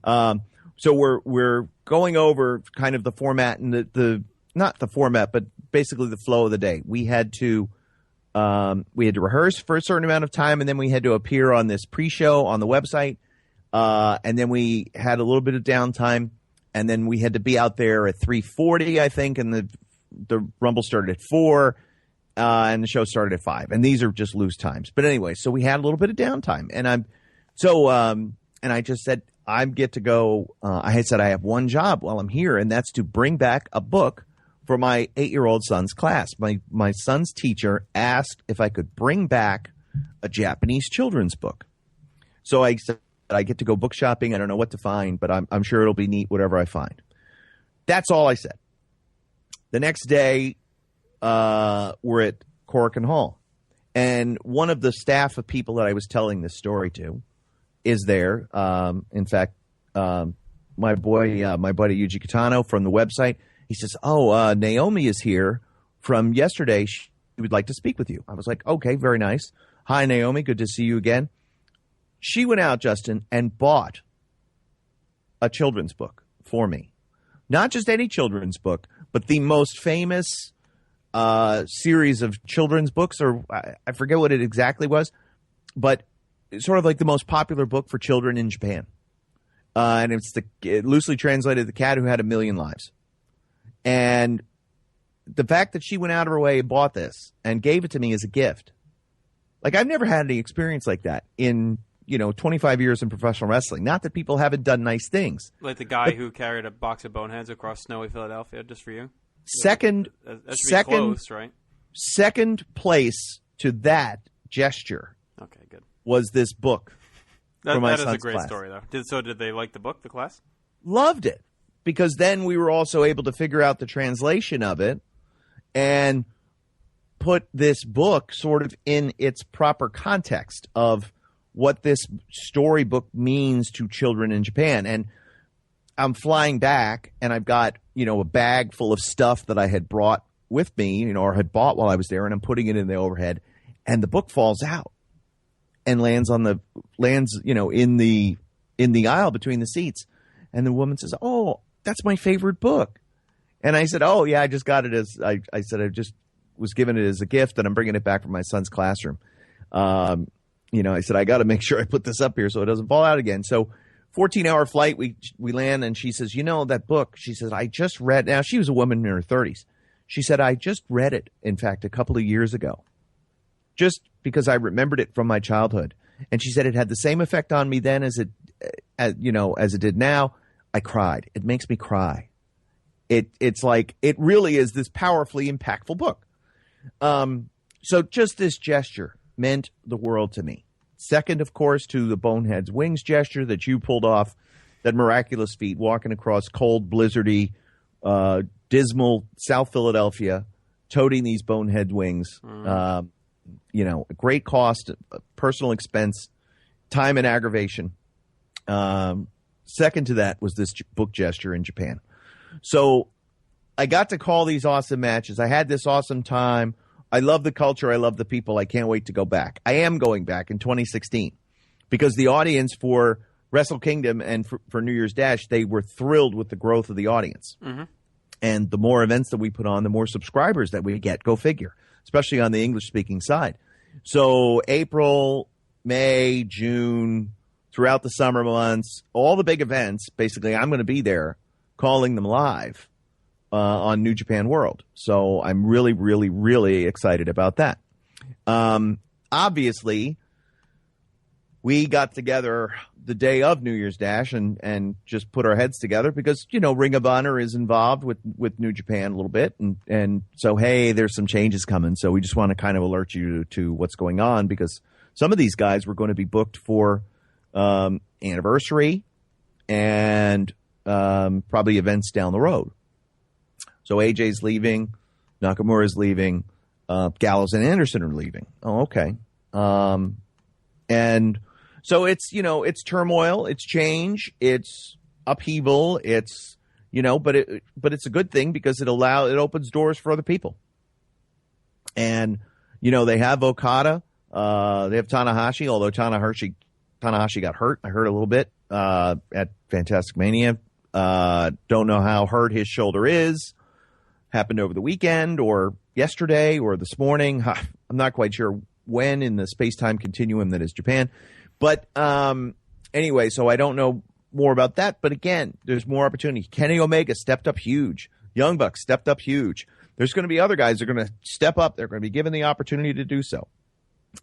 [SPEAKER 2] So we're going over kind of the format and the not the format, but basically the flow of the day. We had to rehearse for a certain amount of time, and then we had to appear on this pre-show on the website, and then we had a little bit of downtime, and then we had to be out there at 3:40, I think, and the Rumble started at 4, and the show started at 5, and these are just loose times. But anyway, so we had a little bit of downtime, and I just said, I get to go. I had said I have one job while I'm here, and that's to bring back a book for my 8-year-old son's class. My son's teacher asked if I could bring back a Japanese children's book. So I said, I get to go book shopping. I don't know what to find, but I'm sure it'll be neat, whatever I find. That's all I said. The next day, we're at Korakuen Hall, and one of the staff of people that I was telling this story to is there. In fact, my buddy Yuji Kitano from the website, he says, Naomi is here from yesterday. She would like to speak with you. I was like, okay, very nice. Hi, Naomi. Good to see you again. She went out, Justin, and bought a children's book for me. Not just any children's book, but the most famous series of children's books, or I forget what it exactly was, but sort of like the most popular book for children in Japan. And it's loosely translated, The Cat Who Had a Million Lives. And the fact that she went out of her way and bought this and gave it to me as a gift. Like, I've never had any experience like that in, 25 years in professional wrestling. Not that people haven't done nice things.
[SPEAKER 3] Like the guy who carried a box of boneheads across snowy Philadelphia just for you?
[SPEAKER 2] Second
[SPEAKER 3] close, right?
[SPEAKER 2] Second place to that gesture.
[SPEAKER 3] Okay, good.
[SPEAKER 2] Was this book for my son's class.
[SPEAKER 3] That is a great story, though. Did they like the book, the class?
[SPEAKER 2] Loved it, because then we were also able to figure out the translation of it and put this book sort of in its proper context of what this storybook means to children in Japan. And I'm flying back, and I've got, a bag full of stuff that I had brought with me, or had bought while I was there, and I'm putting it in the overhead, and the book falls out and lands in the aisle between the seats. And the woman says, "Oh, that's my favorite book." And I said, "Oh yeah, I just got it as I said, I just was given it as a gift, and I'm bringing it back from my son's classroom." I said, I got to make sure I put this up here so it doesn't fall out again. So 14-hour flight, we land, and she says, that book, she says, I just read. Now, she was a woman in her 30s. She said, I just read it, in fact, a couple of years ago, just because I remembered it from my childhood. And she said it had the same effect on me then as it did now. I cried. It makes me cry. It's like, it really is this powerfully impactful book. So just this gesture meant the world to me. Second, of course, to the Bonehead's Wings gesture that you pulled off, that miraculous feat, walking across cold, blizzardy, dismal South Philadelphia, toting these Bonehead Wings. Great cost, personal expense, time and aggravation. Second to that was this book gesture in Japan. So I got to call these awesome matches. I had this awesome time. I love the culture. I love the people. I can't wait to go back. I am going back in 2016 because the audience for Wrestle Kingdom and for New Year's Dash, they were thrilled with the growth of the audience. Mm-hmm. And the more events that we put on, the more subscribers that we get. Go figure, especially on the English-speaking side. So April, May, June, throughout the summer months, all the big events, basically, I'm going to be there calling them live on New Japan World. So I'm really, really, really excited about that. Obviously, we got together the day of New Year's Dash and just put our heads together because, Ring of Honor is involved with New Japan a little bit. And so, hey, there's some changes coming. So we just want to kind of alert you to what's going on because some of these guys were going to be booked for anniversary and probably events down the road. So AJ's leaving, Nakamura's leaving, Gallows and Anderson are leaving. Oh, okay. And so it's, it's turmoil, it's change, it's upheaval, it's, but it's a good thing because it opens doors for other people. And, they have Okada, they have Tanahashi, although Tanahashi got hurt. I heard a little bit at Fantastic Mania. Don't know how hurt his shoulder is. Happened over the weekend or yesterday or this morning. I'm not quite sure when in the space-time continuum that is Japan. But anyway, so I don't know more about that. But again, there's more opportunity. Kenny Omega stepped up huge. Young Bucks stepped up huge. There's going to be other guys that are going to step up. They're going to be given the opportunity to do so.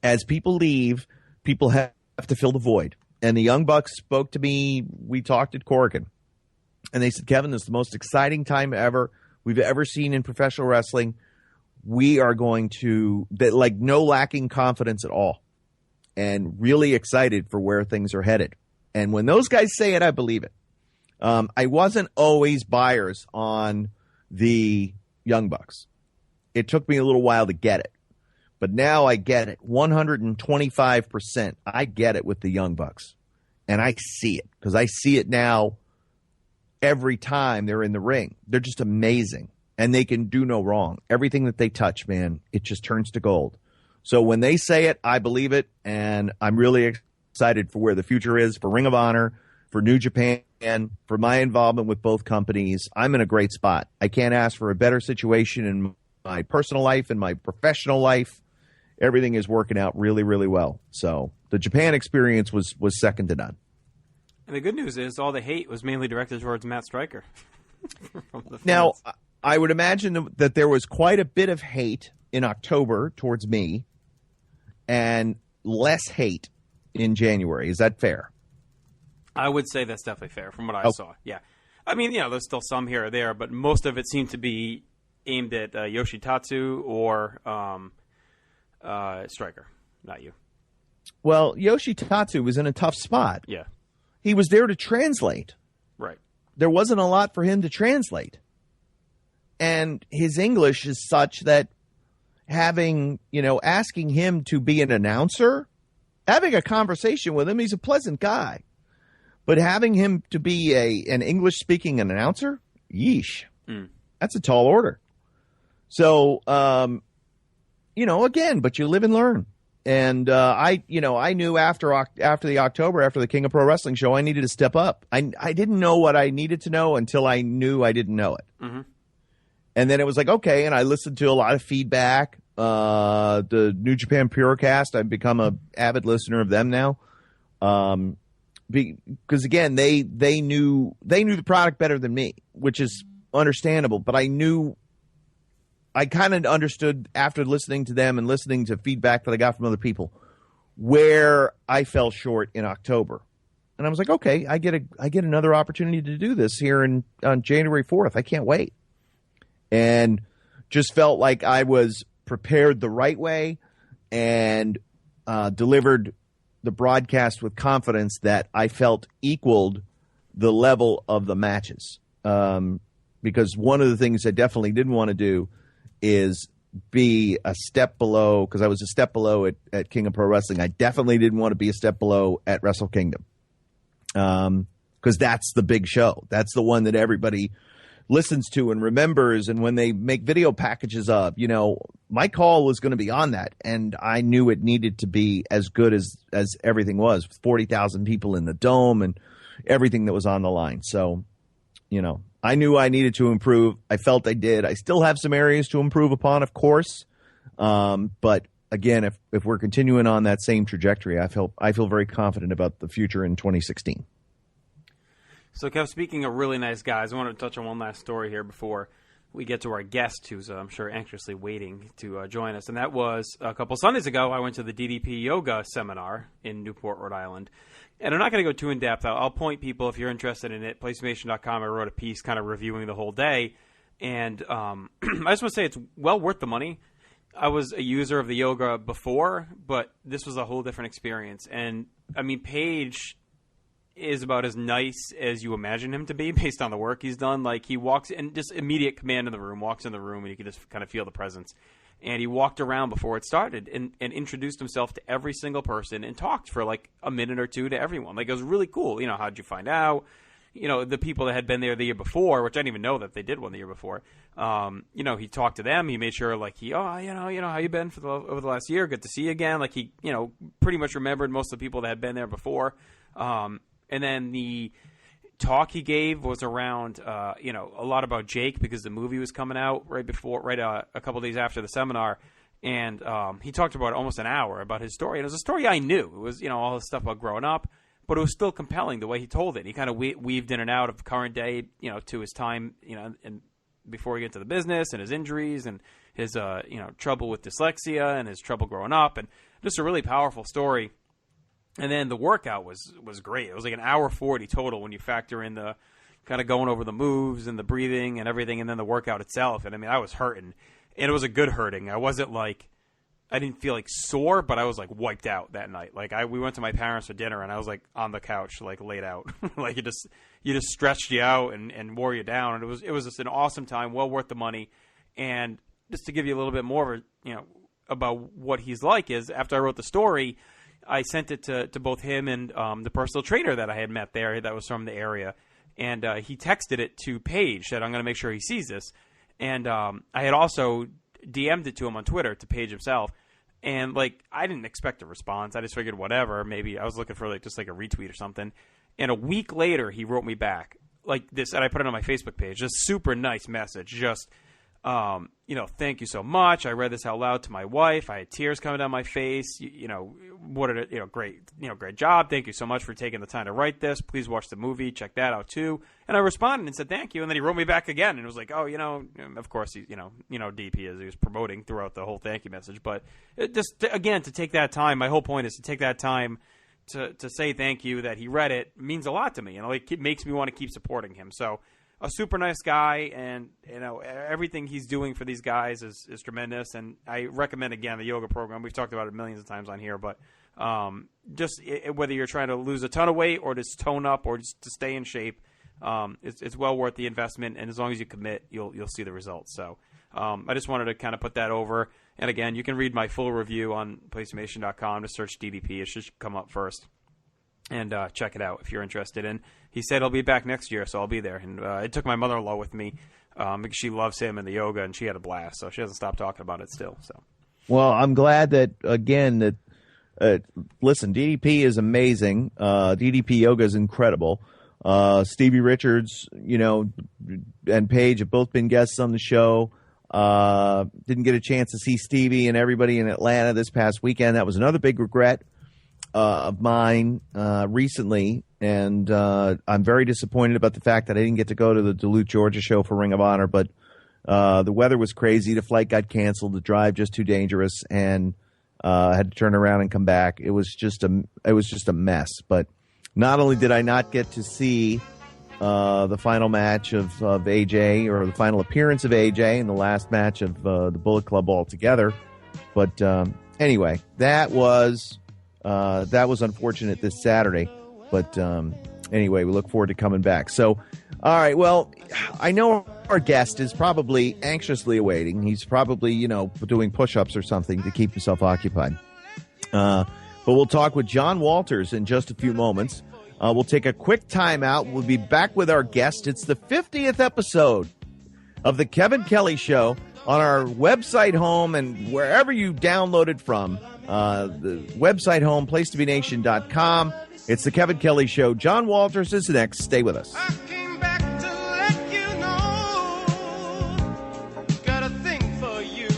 [SPEAKER 2] As people leave, people have to fill the void. And the Young Bucks spoke to me. We talked at Corrigan. And they said, Kevin, this is the most exciting time ever we've ever seen in professional wrestling. We are going to, no lacking confidence at all. And really excited for where things are headed. And when those guys say it, I believe it. I wasn't always buyers on the Young Bucks. It took me a little while to get it. But now I get it. 125%. I get it with the Young Bucks. And I see it because I see it now every time they're in the ring. They're just amazing. And they can do no wrong. Everything that they touch, man, it just turns to gold. So when they say it, I believe it. And I'm really excited for where the future is for Ring of Honor, for New Japan, for my involvement with both companies. I'm in a great spot. I can't ask for a better situation in my personal life and my professional life. Everything is working out really, really well. So the Japan experience was second to none.
[SPEAKER 3] And the good news is all the hate was mainly directed towards Matt Stryker.
[SPEAKER 2] Now, I would imagine that there was quite a bit of hate in October towards me and less hate in January. Is that fair?
[SPEAKER 3] I would say that's definitely fair from what I saw. Yeah. I mean, there's still some here or there, but most of it seemed to be aimed at Yoshitatsu or Stryker, not you.
[SPEAKER 2] Well, Yoshitatsu was in a tough spot.
[SPEAKER 3] Yeah.
[SPEAKER 2] He was there to translate.
[SPEAKER 3] Right.
[SPEAKER 2] There wasn't a lot for him to translate. And his English is such that asking him to be an announcer, having a conversation with him, he's a pleasant guy. But having him to be an English-speaking announcer, yeesh. That's a tall order. So, again, but you live and learn. And I knew after the King of Pro Wrestling show, I needed to step up. I didn't know what I needed to know until I knew I didn't know it. Mm-hmm. And then it was like, okay, and I listened to a lot of feedback. The New Japan Purecast, I've become an avid listener of them now. Because again, they knew the product better than me, which is understandable. But I knew I kind of understood after listening to them and listening to feedback that I got from other people where I fell short in October. And I was like, okay, I get another opportunity to do this here on January 4th. I can't wait. And just felt like I was prepared the right way and delivered the broadcast with confidence that I felt equaled the level of the matches. Because one of the things I definitely didn't want to do is be a step below, because I was a step below at King of Pro Wrestling. I definitely didn't want to be a step below at Wrestle Kingdom. Because that's the big show. That's the one that everybody listens to and remembers. And when they make video packages up, my call was going to be on that. And I knew it needed to be as good as everything was. 40,000 people in the dome and everything that was on the line. So, I knew I needed to improve. I felt I did. I still have some areas to improve upon, of course. But again, if we're continuing on that same trajectory, I feel very confident about the future in 2016.
[SPEAKER 3] So, Kev, speaking of really nice guys, I want to touch on one last story here before we get to our guest, who's, I'm sure, anxiously waiting to join us. And that was a couple Sundays ago, I went to the DDP Yoga seminar in Newport, Rhode Island. And I'm not going to go too in-depth. I'll point people, if you're interested in it, PlayStation.com. I wrote a piece kind of reviewing the whole day. And I just want to say it's well worth the money. I was a user of the yoga before, but this was a whole different experience. And, I mean, Paige is about as nice as you imagine him to be based on the work he's done. Like, he walks in, just immediate command in the room, walks in the room, and you can just kind of feel the presence. And he walked around before it started and introduced himself to every single person and talked for like a minute or two to everyone. Like, it was really cool. How'd you find out? The people that had been there the year before, which I didn't even know that they did one the year before. He talked to them. He made sure, like, how you been over the last year? Good to see you again. Like, he, pretty much remembered most of the people that had been there before. And then the talk he gave was around, a lot about Jake, because the movie was coming out a couple days after the seminar. And he talked about almost an hour about his story. And it was a story I knew. It was, all the stuff about growing up. But it was still compelling the way he told it. He kind of weaved in and out of current day, to his time, and before he got into the business and his injuries and his, trouble with dyslexia and his trouble growing up, and just a really powerful story. And then the workout was great. It was like an hour 40 total when you factor in the kind of going over the moves and the breathing and everything, and then the workout itself. And I mean, I was hurting, and it was a good hurting. I didn't feel like sore, but I was like wiped out that night. Like, we went to my parents for dinner, and I was like on the couch, like laid out. Like, you just stretched you out and wore you down. And it was just an awesome time, well worth the money. And just to give you a little bit more, about what he's like is, after I wrote the story, I sent it to both him and the personal trainer that I had met there that was from the area. And he texted it to Paige, said, I'm going to make sure he sees this. And I had also DM'd it to him on Twitter, to Paige himself. And, like, I didn't expect a response. I just figured whatever. Maybe I was looking for, like, just like a retweet or something. And a week later, he wrote me back like this, and I put it on my Facebook page. Just super nice message. Just, thank you so much. I read this out loud to my wife. I had tears coming down my face. Great job. Thank you so much for taking the time to write this. Please watch the movie. Check that out too. And I responded and said thank you. And then he wrote me back again and it was like, of course he, DP as he was promoting throughout the whole thank you message. But to take that time. My whole point is to take that time to say thank you, that he read it, means a lot to me. It makes me want to keep supporting him. So, a super nice guy, and everything he's doing for these guys is tremendous. And I recommend, again, the yoga program. We've talked about it millions of times on here, but whether you're trying to lose a ton of weight or just tone up or just to stay in shape, it's well worth the investment. And as long as you commit, you'll see the results. So I just wanted to kind of put that over. And again, you can read my full review on PlayStation.com. Just search DDP. It should come up first. And check it out if you're interested. And he said he'll be back next year, so I'll be there. And I took my mother-in-law with me because she loves him and the yoga, and she had a blast. So she hasn't stopped talking about it still. So, well, I'm glad that, again, listen, DDP is amazing. DDP Yoga is incredible. Stevie Richards, and Paige have both been guests on the show. Didn't get a chance to see Stevie and everybody in Atlanta this past weekend. That was another big regret of mine recently, and I'm very disappointed about the fact that I didn't get to go to the Duluth, Georgia show for Ring of Honor, but
[SPEAKER 2] The weather was crazy. The flight got canceled. The drive just too dangerous, and had to turn around and come back. It was just a mess. But not only did I not get to see the final match of AJ, or the final appearance of AJ, and the last match of the Bullet Club altogether, but anyway, that was unfortunate this Saturday. But anyway, we look forward to coming back. So, all right, well, I know our guest is probably anxiously awaiting. He's probably, doing push-ups or something to keep himself occupied. But we'll talk with John Walters in just a few moments. We'll take a quick time out. We'll be back with our guest. It's the 50th episode of the Kevin Kelly Show on our website home and wherever you downloaded from. The website home, placetobenation.com. It's the Kevin Kelly Show. John Walters is next. Stay with us.
[SPEAKER 4] I came back to let you know, got a thing for you,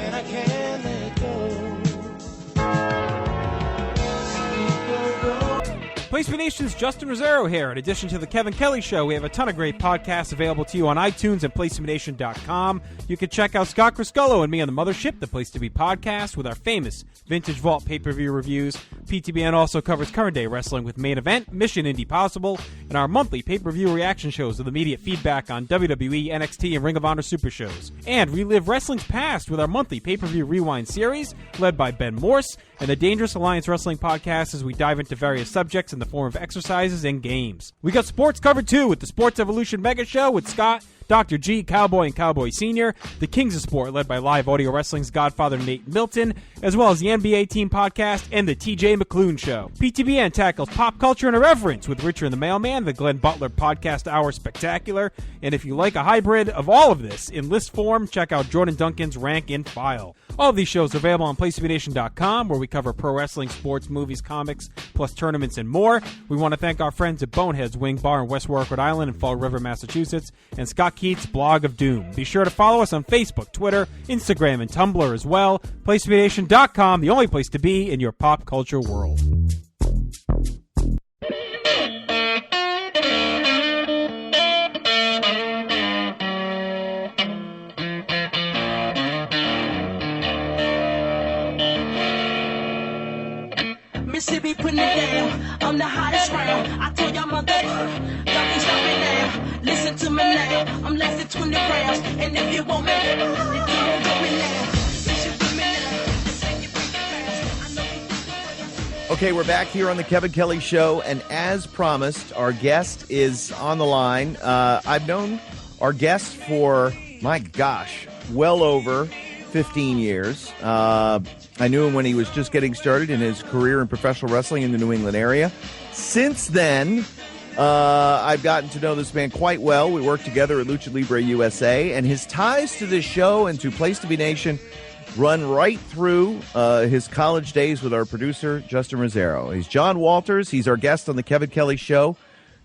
[SPEAKER 4] and I can't let go.
[SPEAKER 3] Place B Nation's Justin Rozzero here. In addition to the Kevin Kelly Show, we have a ton of great podcasts available to you on iTunes and PlaceToBeNation.com. You can check out Scott Criscullo and me on the Mothership, the Place to Be podcast, with our famous Vintage Vault pay-per-view reviews. PTBN also covers current day wrestling with Main Event, Mission Indie Possible, and our monthly pay-per-view reaction shows with immediate feedback on WWE, NXT, and Ring of Honor Super Shows. And relive wrestling's past with our monthly pay-per-view rewind series, led by Ben Morse, and the Dangerous Alliance Wrestling podcast as we dive into various subjects in the form of exercises and games. We got sports covered too with the Sports Evolution Mega Show with Scott, Dr. G, Cowboy, and Cowboy Sr., the Kings of Sport, led by Live Audio Wrestling's Godfather Nate Milton, as well as the NBA Team Podcast and the TJ McClune Show. PTBN tackles pop culture and irreverence with Richard and the Mailman, the Glenn Butler Podcast Hour Spectacular, and if you like a hybrid of all of this in list form, check out Jordan Duncan's Rank and File. All of these shows are available on PlaceToBeNation.com, where we cover pro wrestling, sports, movies, comics, plus tournaments and more. We want to thank our friends at Bonehead's Wing Bar in West Warwick, Rhode Island, and Fall River, Massachusetts, and Scott Keith's Blog of Doom. Be sure to follow us on Facebook, Twitter, Instagram, and Tumblr as well. PlaceToBeNation.com, the only place to be in your pop culture world.
[SPEAKER 5] Mississippi putting it down. I'm the hottest round. I told y'all mother, y'all can stop it now. Listen to me now. I'm less than 20 rounds. And if you want me, then come on, do it now. Listen with me now. Say you pretty fast. I know you.
[SPEAKER 2] Okay, we're back here on the Kevin Kelly Show, and as promised, our guest is on the line. I've known our guest for, my gosh, well over 15 years. I knew him when he was just getting started in his career in professional wrestling in the New England area. Since then, I've gotten to know this man quite well. We worked together at Lucha Libre USA, and his ties to this show and to Place to Be Nation run right through his college days with our producer, Justin Rozzero. He's John Walters. He's our guest on the Kevin Kelly Show.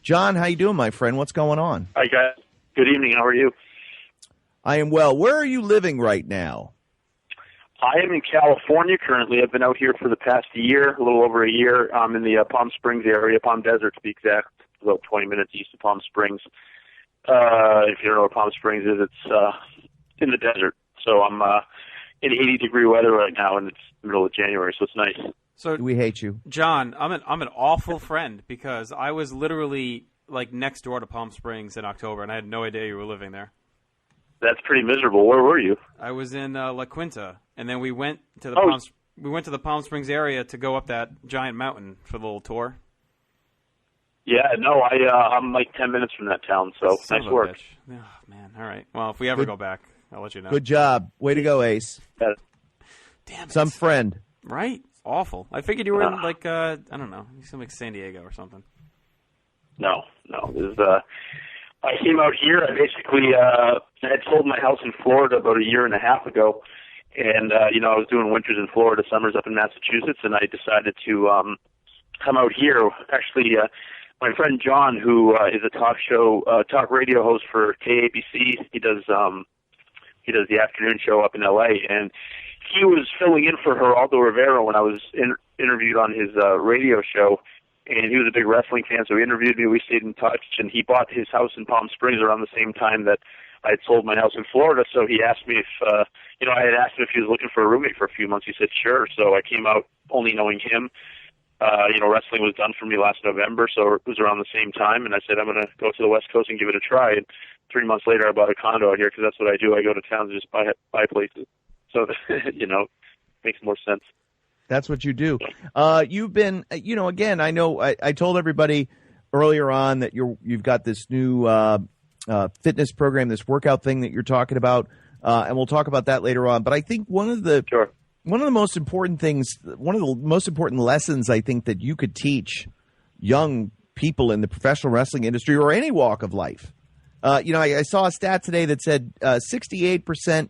[SPEAKER 2] John, how you doing, my friend? What's going on?
[SPEAKER 6] Hi, guys. Good evening. How are you?
[SPEAKER 2] I am well. Where are you living right now?
[SPEAKER 6] I am in California currently. I've been out here for the past year, a little over a year. I'm in the Palm Springs area, Palm Desert to be exact, about 20 minutes east of Palm Springs. If you don't know where Palm Springs is, it's in the desert. So I'm in 80-degree weather right now, and it's the middle of January, so it's nice.
[SPEAKER 3] So
[SPEAKER 2] we hate you,
[SPEAKER 3] John. I'm an awful friend because I was literally like next door to Palm Springs in October, and I had no idea you were living there.
[SPEAKER 6] That's pretty miserable. Where were you?
[SPEAKER 3] I was in La Quinta, and then we went to the Palm Springs area to go up that giant mountain for the little tour.
[SPEAKER 6] Yeah, no, I'm like 10 minutes from that town, so
[SPEAKER 3] Son
[SPEAKER 6] nice
[SPEAKER 3] of a
[SPEAKER 6] work.
[SPEAKER 3] bitch. Oh, man, all right. Well, if we ever go back, I'll let you know.
[SPEAKER 2] Good job. Way to go, Ace.
[SPEAKER 3] Damn it.
[SPEAKER 2] Some friend.
[SPEAKER 3] Right? Awful. I figured you were in like I don't know, something like San Diego or something.
[SPEAKER 6] No. This is, I came out here. I basically I had sold my house in Florida about a year and a half ago, and I was doing winters in Florida, summers up in Massachusetts, and I decided to come out here. Actually, my friend John, who is a talk radio host for KABC, he does the afternoon show up in LA, and he was filling in for Geraldo Rivera when I was interviewed on his radio show. And he was a big wrestling fan, so he interviewed me. We stayed in touch, and he bought his house in Palm Springs around the same time that I had sold my house in Florida, so he asked me if, I had asked him if he was looking for a roommate for a few months. He said, sure. So I came out only knowing him. Wrestling was done for me last November, so it was around the same time. And I said, I'm going to go to the West Coast and give it a try. And 3 months later, I bought a condo out here because that's what I do. I go to town and just buy places. So, makes more sense.
[SPEAKER 2] That's what you do. You've been, again, I know I told everybody earlier on that you've got this new fitness program, this workout thing that you're talking about, and we'll talk about that later on. But I think one of the most important things, one of the most important lessons I think that you could teach young people in the professional wrestling industry or any walk of life. I saw a stat today that said 68%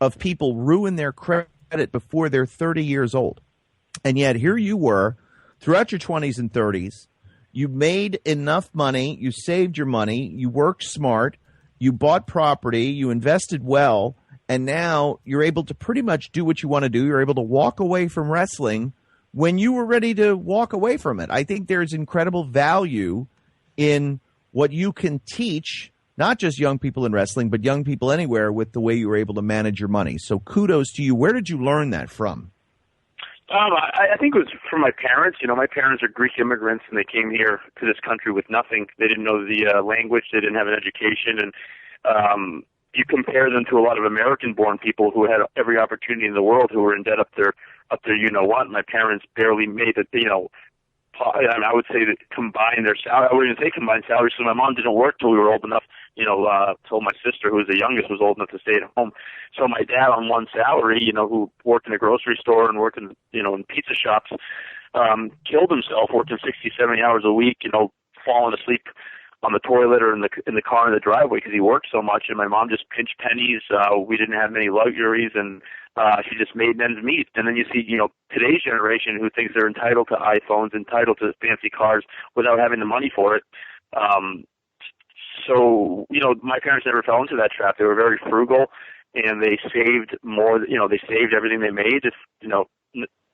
[SPEAKER 2] of people ruin their credit before they're 30 years old. And yet here you were throughout your 20s and 30s. You made enough money. You saved your money. You worked smart. You bought property. You invested well. And now you're able to pretty much do what you want to do. You're able to walk away from wrestling when you were ready to walk away from it. I think there's incredible value in what you can teach, not just young people in wrestling, but young people anywhere with the way you were able to manage your money. So kudos to you. Where did you learn that from?
[SPEAKER 6] I think it was from my parents. My parents are Greek immigrants, and they came here to this country with nothing. They didn't know the language. They didn't have an education. And you compare them to a lot of American-born people who had every opportunity in the world, who were in debt up their you-know-what. My parents barely made it, I would say that combined their salary. I wouldn't even say combined salaries. So my mom didn't work till we were old enough. Till my sister, who was the youngest, was old enough to stay at home. So my dad, on one salary, who worked in a grocery store and worked in, in pizza shops, killed himself working 60, 70 hours a week. Falling asleep on the toilet or in the car in the driveway because he worked so much. And my mom just pinched pennies. We didn't have many luxuries, and she just made ends meet. And then you see, today's generation who thinks they're entitled to iPhones, entitled to fancy cars without having the money for it. So, my parents never fell into that trap. They were very frugal, and they saved more, they saved everything they made,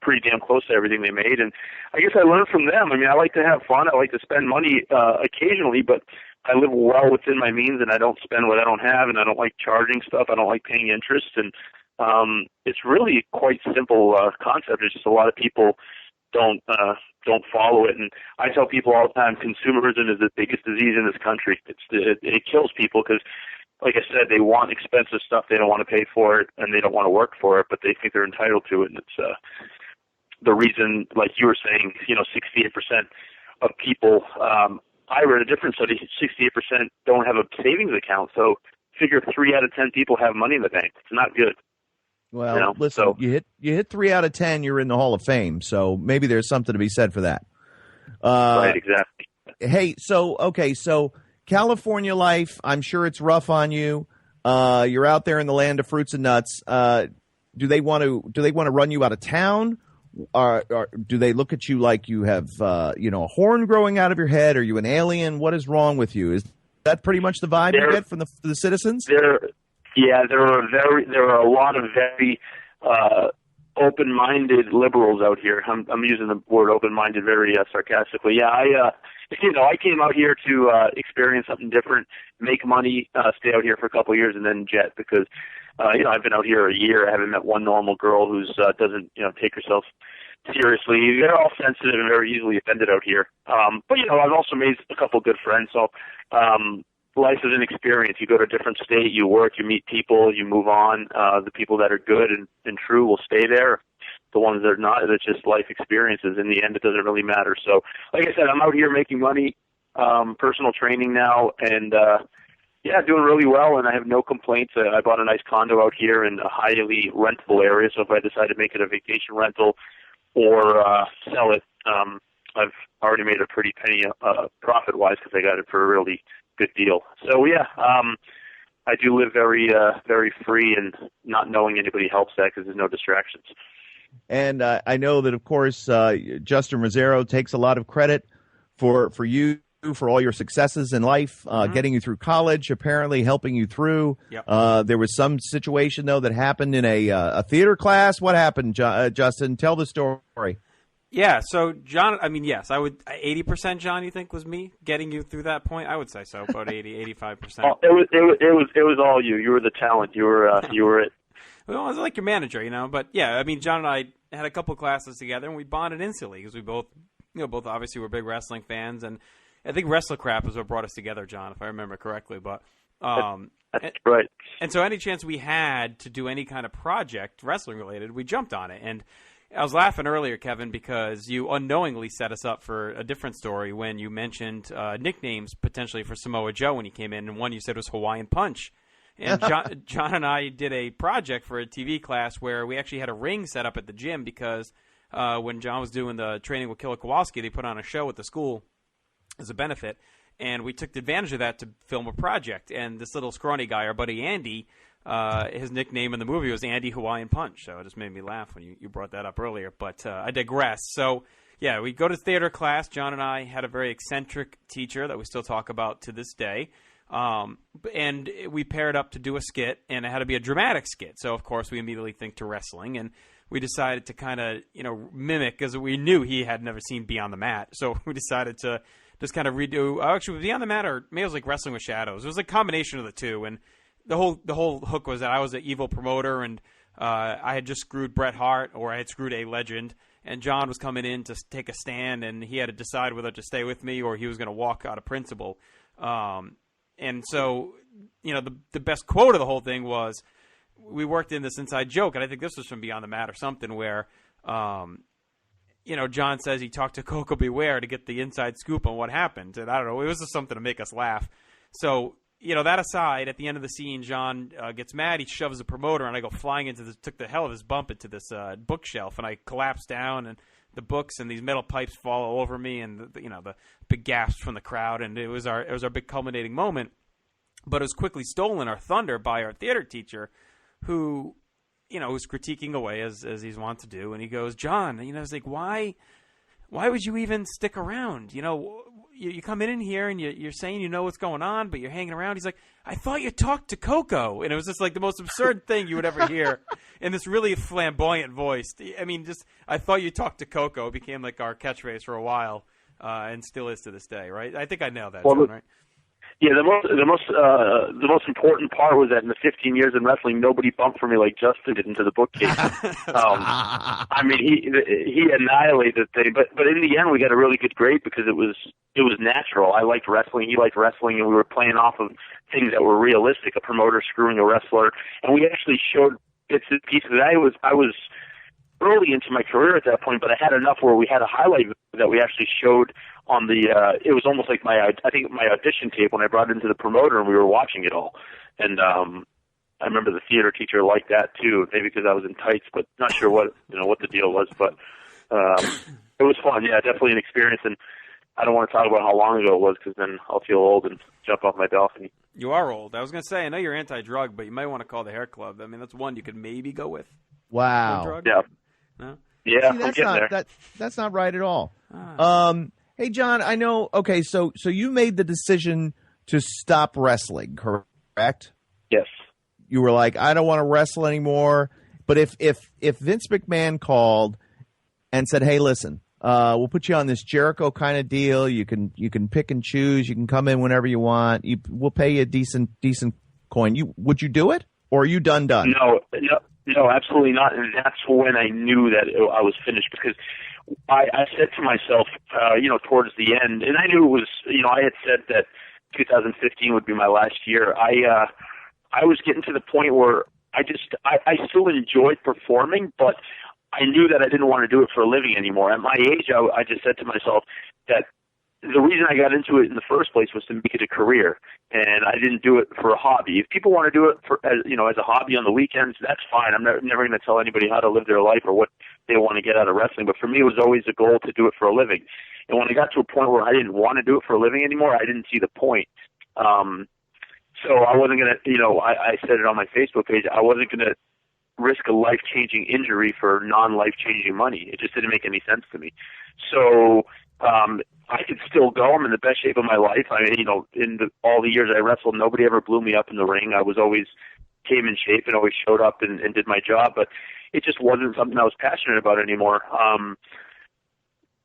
[SPEAKER 6] pretty damn close to everything they made. And I guess I learned from them. I mean, I like to have fun. I like to spend money occasionally, but I live well within my means, and I don't spend what I don't have, and I don't like charging stuff. I don't like paying interest. And it's really quite simple concept. It's just a lot of people don't follow it. And I tell people all the time, consumerism is the biggest disease in this country. It kills people because, like I said, they want expensive stuff. They don't want to pay for it, and they don't want to work for it, but they think they're entitled to it. And it's the reason, like you were saying, 68% of people, I read a different study, 68% don't have a savings account. So figure 3 out of 10 people have money in the bank. It's not good.
[SPEAKER 2] Well, listen, you hit 3 out of 10, you're in the Hall of Fame. So maybe there's something to be said for that.
[SPEAKER 6] Right, exactly.
[SPEAKER 2] Hey, so California life, I'm sure it's rough on you. You're out there in the land of fruits and nuts. Do they want to run you out of town? Or do they look at you like you have a horn growing out of your head? Are you an alien? What is wrong with you? Is that pretty much the vibe you get from the citizens?
[SPEAKER 6] There are a lot of very open-minded liberals out here. I'm using the word open-minded very sarcastically. Yeah, I came out here to experience something different, make money, stay out here for a couple of years, and then jet because I've been out here a year. I haven't met one normal girl who's doesn't take herself seriously. They're all sensitive and very easily offended out here. But I've also made a couple of good friends. So life is an experience. You go to a different state, you work, you meet people, you move on. The people that are good and true will stay there. The ones that are not, it's just life experiences. In the end, it doesn't really matter. So, like I said, I'm out here making money, personal training now, and doing really well, and I have no complaints. I bought a nice condo out here in a highly rentable area, so if I decide to make it a vacation rental or sell it, I've already made a pretty penny profit-wise because I got it for a really good deal. So, I do live very, very free, and not knowing anybody helps that because there's no distractions.
[SPEAKER 2] And I know that, of course, Justin Rosero takes a lot of credit for you, for all your successes in life, getting you through college, apparently helping you through. Yep. There was some situation, though, that happened in a theater class. What happened, Justin? Tell the story.
[SPEAKER 3] Yeah, so John, I mean, yes, I would 80%. John, you think was me getting you through that point? I would say so, about 85%.
[SPEAKER 6] Oh, it was all you. You were the talent. You were it.
[SPEAKER 3] Well, I was like your manager, But yeah, I mean, John and I had a couple classes together, and we bonded instantly because we both obviously were big wrestling fans, and I think Wrestle Crap is what brought us together, John, if I remember correctly. But
[SPEAKER 6] that's right.
[SPEAKER 3] And so, any chance we had to do any kind of project wrestling related, we jumped on it. And I was laughing earlier, Kevin, because you unknowingly set us up for a different story when you mentioned nicknames potentially for Samoa Joe when he came in, and one you said was Hawaiian Punch. And John and I did a project for a TV class where we actually had a ring set up at the gym because when John was doing the training with Killer Kowalski, they put on a show at the school as a benefit, and we took advantage of that to film a project. And this little scrawny guy, our buddy Andy, his nickname in the movie was Andy Hawaiian Punch, so it just made me laugh when you brought that up earlier. But I digress. So, yeah, we go to theater class. John and I had a very eccentric teacher that we still talk about to this day. And we paired up to do a skit, and it had to be a dramatic skit. So, of course, we immediately think to wrestling, and we decided to kind of, mimic, because we knew he had never seen Beyond the Mat. So we decided to just kind of redo, actually, Beyond the Mat, or maybe it was like Wrestling with Shadows. It was a combination of the two, and the whole hook was that I was an evil promoter, and I had just screwed Bret Hart, or I had screwed a legend, and John was coming in to take a stand, and he had to decide whether to stay with me or he was going to walk out of principle. And so, the best quote of the whole thing was, we worked in this inside joke, and I think this was from Beyond the Mat or something, where, John says he talked to Coco Beware to get the inside scoop on what happened. And I don't know, it was just something to make us laugh. So, that aside, at the end of the scene, John gets mad. He shoves the promoter, and I go flying took the hell of his bump into this bookshelf, and I collapse down, and the books and these metal pipes fall all over me, and the big gasps from the crowd, and it was our big culminating moment. But it was quickly stolen, our thunder, by our theater teacher, who was critiquing away as he's wont to do, and he goes, John, I was like, why would you even stick around? You come in here and you're saying you know what's going on, but you're hanging around. He's like, I thought you talked to Coco. And it was just like the most absurd thing you would ever hear in this really flamboyant voice. I mean, I thought you talked to Coco. It became like our catchphrase for a while, and still is to this day, right? I think I nailed that, John, right?
[SPEAKER 6] Yeah, the most important part was that in the 15 years in wrestling, nobody bumped for me like Justin did into the bookcase. I mean, he annihilated the thing, but in the end, we got a really good grade because it was natural. I liked wrestling, he liked wrestling, and we were playing off of things that were realistic. A promoter screwing a wrestler, and we actually showed bits and pieces. I was early into my career at that point, but I had enough where we had a highlight that we actually showed on the it was almost like my audition tape when I brought it into the promoter and we were watching it all. And I remember the theater teacher liked that too, maybe because I was in tights, but not sure what the deal was, but it was fun. Yeah, definitely an experience, and I don't want to talk about how long ago it was because then I'll feel old and jump off my balcony.
[SPEAKER 3] You are old. I was going to say, I know you're anti-drug, but you might want to call the hair club. I mean, that's one you could maybe go with.
[SPEAKER 2] Wow.
[SPEAKER 6] Yeah.
[SPEAKER 3] No?
[SPEAKER 6] Yeah,
[SPEAKER 2] see, that's not
[SPEAKER 6] there.
[SPEAKER 2] That's not right at all. Hey, John, I know. Okay, so you made the decision to stop wrestling, correct?
[SPEAKER 6] Yes.
[SPEAKER 2] You were like, I don't want to wrestle anymore. But if Vince McMahon called and said, hey, listen, we'll put you on this Jericho kind of deal. You can pick and choose. You can come in whenever you want. We'll pay you a decent coin. Would you do it, or are you done?
[SPEAKER 6] No, absolutely not. And that's when I knew that I was finished, because I said to myself, towards the end, and I knew it was, I had said that 2015 would be my last year. I was getting to the point where I still enjoyed performing, but I knew that I didn't want to do it for a living anymore. At my age, I just said to myself that the reason I got into it in the first place was to make it a career, and I didn't do it for a hobby. If people want to do it as a hobby on the weekends, that's fine. I'm never going to tell anybody how to live their life or what they want to get out of wrestling. But for me, it was always a goal to do it for a living. And when I got to a point where I didn't want to do it for a living anymore, I didn't see the point. So I wasn't going to, I said it on my Facebook page, I wasn't going to risk a life-changing injury for non-life-changing money. It just didn't make any sense to me. So I could still go. I'm in the best shape of my life. I mean, all the years I wrestled, nobody ever blew me up in the ring. I was always came in shape and always showed up and did my job, but it just wasn't something I was passionate about anymore.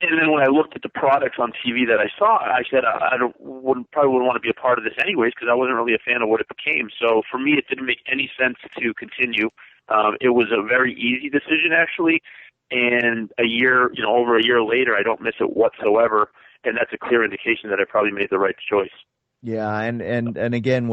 [SPEAKER 6] And then when I looked at the products on TV that I saw, I said probably wouldn't want to be a part of this anyways because I wasn't really a fan of what it became. So for me, it didn't make any sense to continue. It was a very easy decision actually, and over a year later, I don't miss it whatsoever, and that's a clear indication that I probably made the right choice.
[SPEAKER 2] Yeah, and again,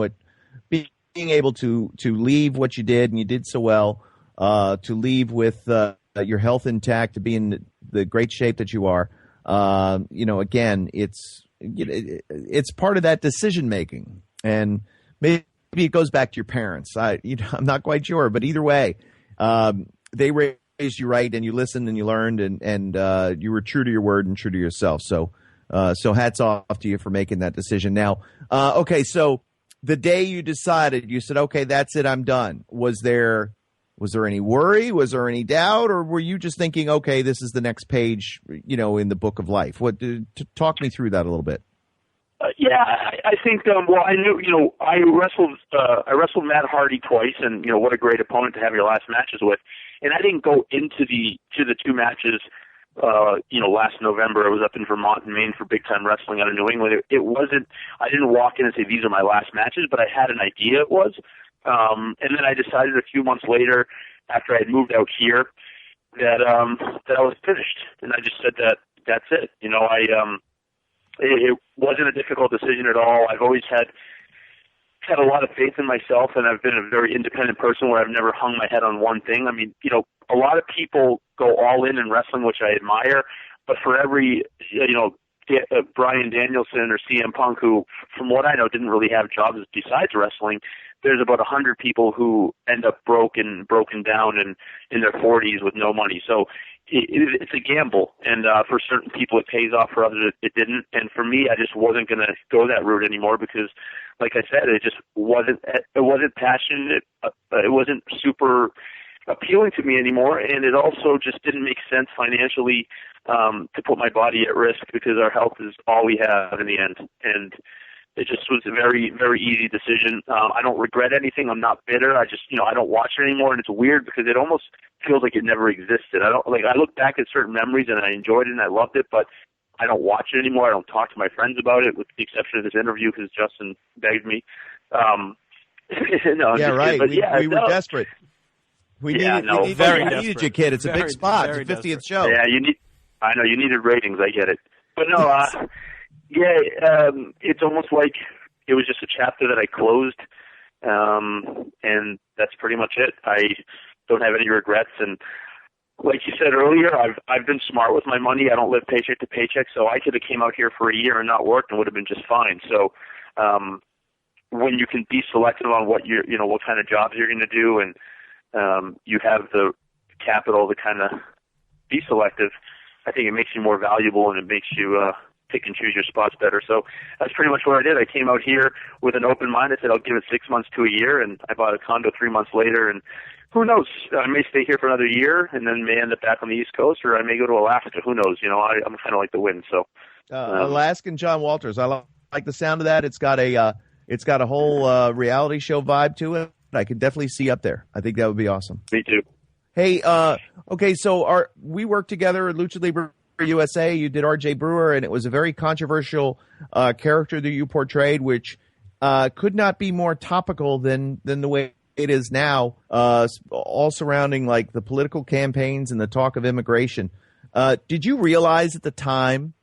[SPEAKER 2] being able to leave what you did, and you did so well, to leave with your health intact, to be in the great shape that you are, again, it's part of that decision making, and maybe it goes back to your parents. I'm not quite sure, but either way, they raised you right, and you listened and you learned, and you were true to your word and true to yourself. So hats off to you for making that decision. Now, okay, so the day you decided, you said, okay, that's it, I'm done. Was there any worry? Was there any doubt? Or were you just thinking, okay, this is the next page, in the book of life? Talk me through that a little bit.
[SPEAKER 6] Yeah, I think, I knew, I wrestled Matt Hardy twice, and, what a great opponent to have your last matches with. And I didn't go into the two matches, last November. I was up in Vermont and Maine for Big Time Wrestling out of New England. It wasn't, I didn't walk in and say, these are my last matches, but I had an idea it was. And then I decided a few months later, after I had moved out here, that I was finished. And I just said that's it. It wasn't a difficult decision at all. I've always had a lot of faith in myself, and I've been a very independent person where I've never hung my head on one thing. I mean, a lot of people go all in wrestling, which I admire, but for every, Bryan Danielson or CM Punk, who, from what I know, didn't really have jobs besides wrestling, there's about 100 people who end up broken down and in their 40s with no money. So it's a gamble, and for certain people it pays off, for others it didn't. And for me, I just wasn't going to go that route anymore because, like I said, it just wasn't passionate. It wasn't super appealing to me anymore, and it also just didn't make sense financially to put my body at risk because our health is all we have in the end. And it just was a very, very easy decision. I don't regret anything. I'm not bitter. I just, I don't watch it anymore, and it's weird because it almost feels like it never existed. I look back at certain memories and I enjoyed it and I loved it, but I don't watch it anymore. I don't talk to my friends about it, with the exception of this interview because Justin begged me.
[SPEAKER 2] Yeah, right. We were desperate. We needed you, kid. It's a big spot. It's the 50th show.
[SPEAKER 6] Yeah, I know you needed ratings. I get it, but no. It's almost like it was just a chapter that I closed, and that's pretty much it. I don't have any regrets, and like you said earlier, I've been smart with my money. I don't live paycheck to paycheck, so I could have came out here for a year and not worked and would have been just fine. So when you can be selective on what what kind of jobs you're going to do, and you have the capital to kind of be selective, I think it makes you more valuable and it makes you pick and choose your spots better. So that's pretty much what I did. I came out here with an open mind. I said I'll give it 6 months to a year, and I bought a condo 3 months later, and who knows? I may stay here for another year and then may end up back on the East Coast, or I may go to Alaska. Who knows? I'm kind of like the wind. So
[SPEAKER 2] Alaskan John Walters. I like the sound of that. It's got a whole reality show vibe to it. I could definitely see up there. I think that would be awesome.
[SPEAKER 6] Me too.
[SPEAKER 2] Hey, okay, so we worked together at Lucha Libre USA. You did RJ Brewer, and it was a very controversial character that you portrayed, which could not be more topical than the way it is now, all surrounding like the political campaigns and the talk of immigration. Did you realize at the time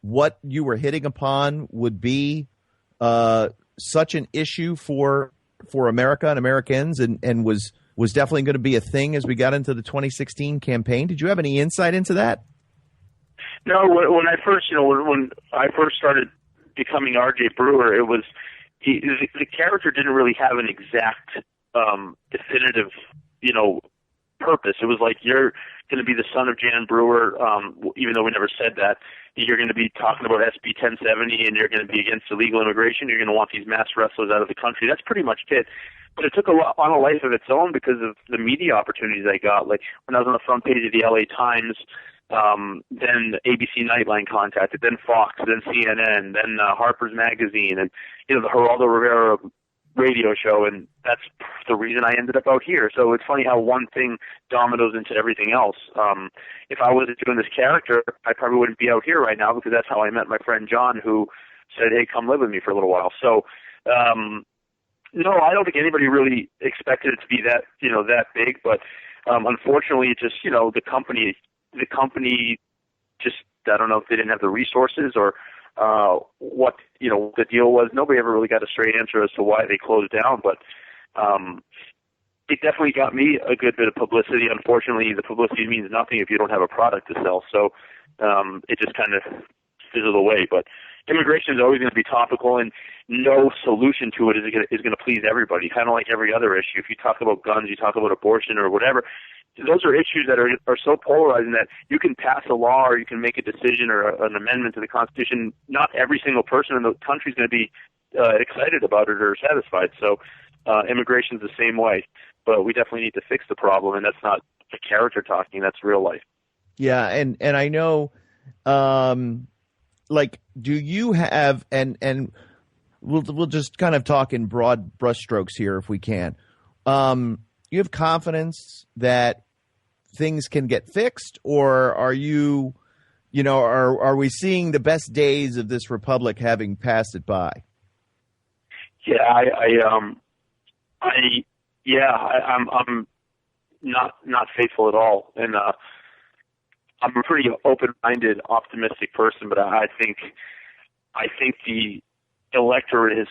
[SPEAKER 2] what you were hitting upon would be such an issue for America and Americans, and was definitely going to be a thing as we got into the 2016 campaign? Did you have any insight into that?
[SPEAKER 6] No, when I first started becoming RJ Brewer, it was the character didn't really have an exact definitive, purpose. It was like, you're going to be the son of Jan Brewer, even though we never said that. You're going to be talking about SB 1070, and you're going to be against illegal immigration. You're going to want these mass wrestlers out of the country. That's pretty much it. But it took on a life of its own because of the media opportunities I got. Like when I was on the front page of the LA Times, then ABC Nightline contacted, then Fox, then CNN, then Harper's Magazine, and the Geraldo Rivera radio show, and that's the reason I ended up out here. So it's funny how one thing dominoes into everything else. If I wasn't doing this character, I probably wouldn't be out here right now, because that's how I met my friend John, who said, "Hey, come live with me for a little while." So, no, I don't think anybody really expected it to be that, that big, but unfortunately, it just, the company just, I don't know if they didn't have the resources or what the deal was. Nobody ever really got a straight answer as to why they closed down, but it definitely got me a good bit of publicity. Unfortunately, the publicity means nothing if you don't have a product to sell, so it just kind of fizzled away. But immigration is always going to be topical, and no solution to it is going to please everybody, kind of like every other issue. If you talk about guns, you talk about abortion or whatever, those are issues that are so polarizing that you can pass a law or you can make a decision or an amendment to the Constitution. Not every single person in the country is going to be excited about it or satisfied. So immigration is the same way. But we definitely need to fix the problem, and that's not a character talking. That's real life.
[SPEAKER 2] Yeah, and I know, do you have, and we'll just kind of talk in broad brushstrokes here if we can. You have confidence that things can get fixed, or are you, are we seeing the best days of this republic having passed it by?
[SPEAKER 6] Yeah, I'm not faithful at all, and I'm a pretty open-minded, optimistic person. But I think the electorate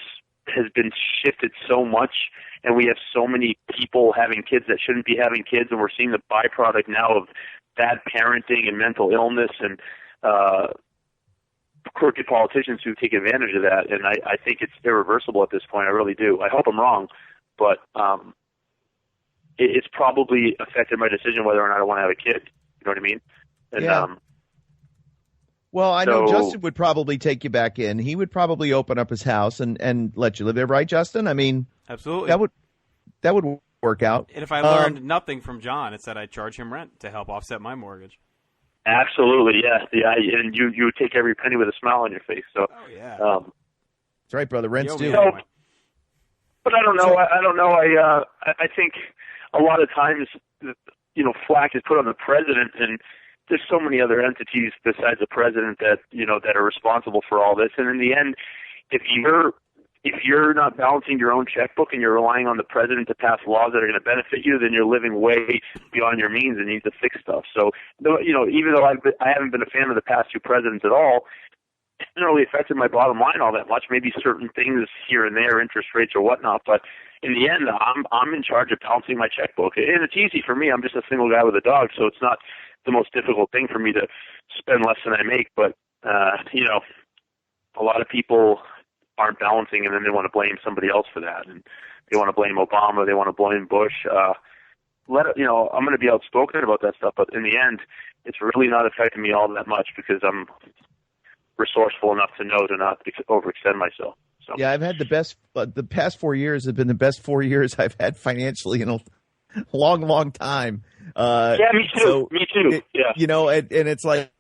[SPEAKER 6] has been shifted so much, and we have so many people having kids that shouldn't be having kids, and we're seeing the byproduct now of bad parenting and mental illness and crooked politicians who take advantage of that. And I think it's irreversible at this point. I really do. I hope I'm wrong, but it's probably affected my decision whether or not I want to have a kid. You know what I mean? And,
[SPEAKER 2] yeah. Well, I know Justin would probably take you back in. He would probably open up his house and let you live there, right, Justin? I mean,
[SPEAKER 3] absolutely.
[SPEAKER 2] That would work out.
[SPEAKER 3] And if I learned nothing from John, it's that I charge him rent to help offset my mortgage.
[SPEAKER 6] Absolutely, yes. Yeah, and you take every penny with a smile on your face. So,
[SPEAKER 2] that's right, brother. Rent's due.
[SPEAKER 6] So, but I don't know. I think a lot of times, flack is put on the president, and there's so many other entities besides the president that that are responsible for all this. And in the end, if you're not balancing your own checkbook and you're relying on the president to pass laws that are going to benefit you, then you're living way beyond your means and need to fix stuff. So, even though I haven't been a fan of the past two presidents at all, it hasn't really affected my bottom line all that much. Maybe certain things here and there, interest rates or whatnot, but in the end, I'm in charge of balancing my checkbook. And it's easy for me. I'm just a single guy with a dog, so it's not the most difficult thing for me to spend less than I make. But, a lot of people aren't balancing, and then they want to blame somebody else for that. And they want to blame Obama. They want to blame Bush. I'm going to be outspoken about that stuff, but in the end, it's really not affecting me all that much because I'm resourceful enough to know to not overextend myself. So.
[SPEAKER 2] Yeah, I've had the past 4 years have been the best 4 years I've had financially in a long time.
[SPEAKER 6] Yeah, me too.
[SPEAKER 2] So
[SPEAKER 6] me too.
[SPEAKER 2] And it's like,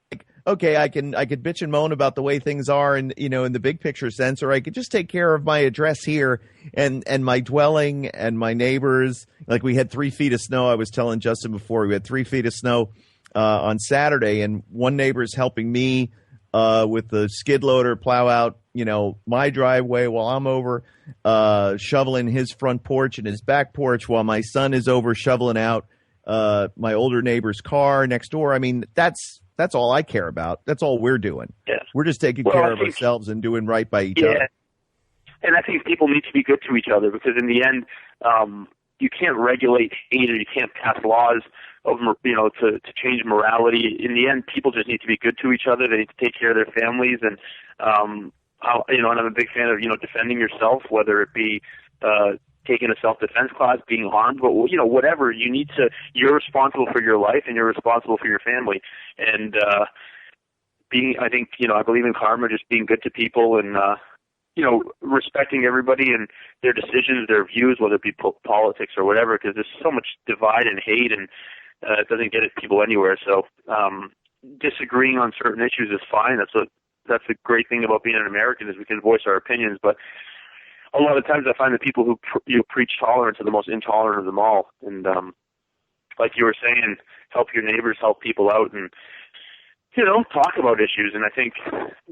[SPEAKER 2] okay, I could bitch and moan about the way things are in the big picture sense, or I could just take care of my address here and my dwelling and my neighbors. Like we had 3 feet of snow. I was telling Justin before, we had 3 feet of snow on Saturday, and one neighbor's helping me with the skid loader plow out, my driveway while I'm over shoveling his front porch and his back porch while my son is over shoveling out my older neighbor's car next door. I mean, that's all I care about. That's all we're doing.
[SPEAKER 6] Yeah.
[SPEAKER 2] We're just taking care of ourselves and doing right by each other.
[SPEAKER 6] And I think people need to be good to each other because in the end, you can't regulate hate or you can't pass laws of, to change morality. In the end, people just need to be good to each other. They need to take care of their families. And, and I'm a big fan of, defending yourself, whether it be taking a self-defense class, being harmed, but, whatever. You're responsible for your life and you're responsible for your family. And I believe in karma, just being good to people and, respecting everybody and their decisions, their views, whether it be politics or whatever, because there's so much divide and hate and it doesn't get people anywhere. So disagreeing on certain issues is fine. That's the great thing about being an American is we can voice our opinions. But a lot of times I find that people who preach tolerance are the most intolerant of them all. And like you were saying, help your neighbors, help people out, and talk about issues. And I think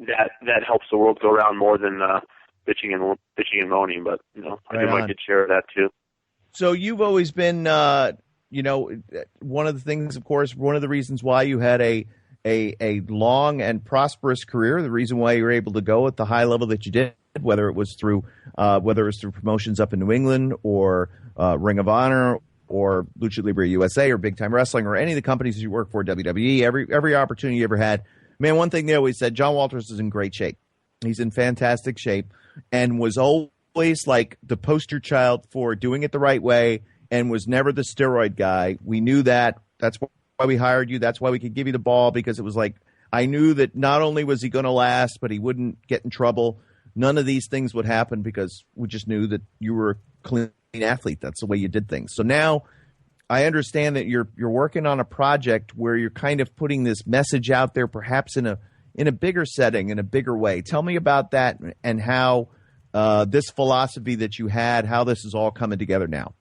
[SPEAKER 6] that helps the world go around more than bitching and moaning. But I do my good share of that too.
[SPEAKER 2] So you've always been, one of the things, of course, one of the reasons why you had a long and prosperous career, the reason why you were able to go at the high level that you did, whether it was through promotions up in New England or Ring of Honor or Lucha Libre USA or Big Time Wrestling or any of the companies you work for, WWE, every opportunity you ever had. Man, one thing they always said, John Walters is in great shape. He's in fantastic shape and was always like the poster child for doing it the right way and was never the steroid guy. We knew that. That's why we hired you. That's why we could give you the ball, because it was like, I knew that not only was he going to last, but he wouldn't get in trouble. None of these things would happen because we just knew that you were a clean athlete. That's the way you did things. So now I understand that you're working on a project where you're kind of putting this message out there, perhaps in a bigger setting, in a bigger way. Tell me about that and how this philosophy that you had, how this is all coming together now.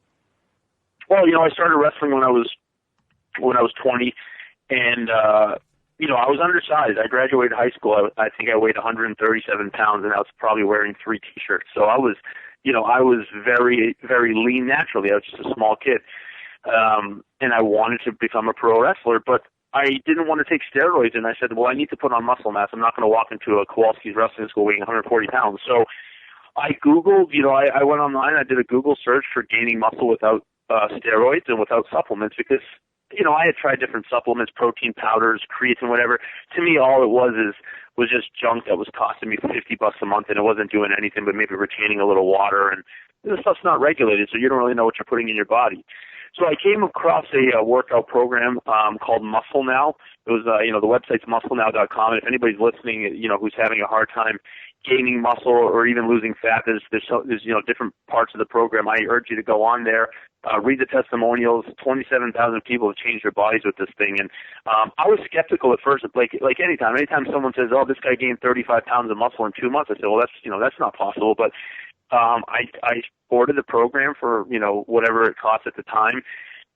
[SPEAKER 6] Well, I started wrestling when I was 20, and I was undersized. I graduated high school. I think I weighed 137 pounds, and I was probably wearing 3 T-shirts. So I was very, very lean naturally. I was just a small kid, and I wanted to become a pro wrestler, but I didn't want to take steroids. And I said, well, I need to put on muscle mass. I'm not going to walk into a Kowalski's wrestling school weighing 140 pounds. So I Googled. I went online. I did a Google search for gaining muscle without steroids and without supplements, because I had tried different supplements, protein powders, creatine, whatever. To me, all it was just junk that was costing me $50 a month, and it wasn't doing anything but maybe retaining a little water. And this stuff's not regulated, so you don't really know what you're putting in your body. So I came across a workout program called Muscle Now. It was, the website's musclenow.com. And if anybody's listening, who's having a hard time gaining muscle or even losing fat, there's different parts of the program. I urge you to go on there, read the testimonials. 27,000 people have changed their bodies with this thing. And I was skeptical at first, like anytime someone says, oh, this guy gained 35 pounds of muscle in 2 months, I said, well, that's not possible. But I ordered the program for, whatever it cost at the time.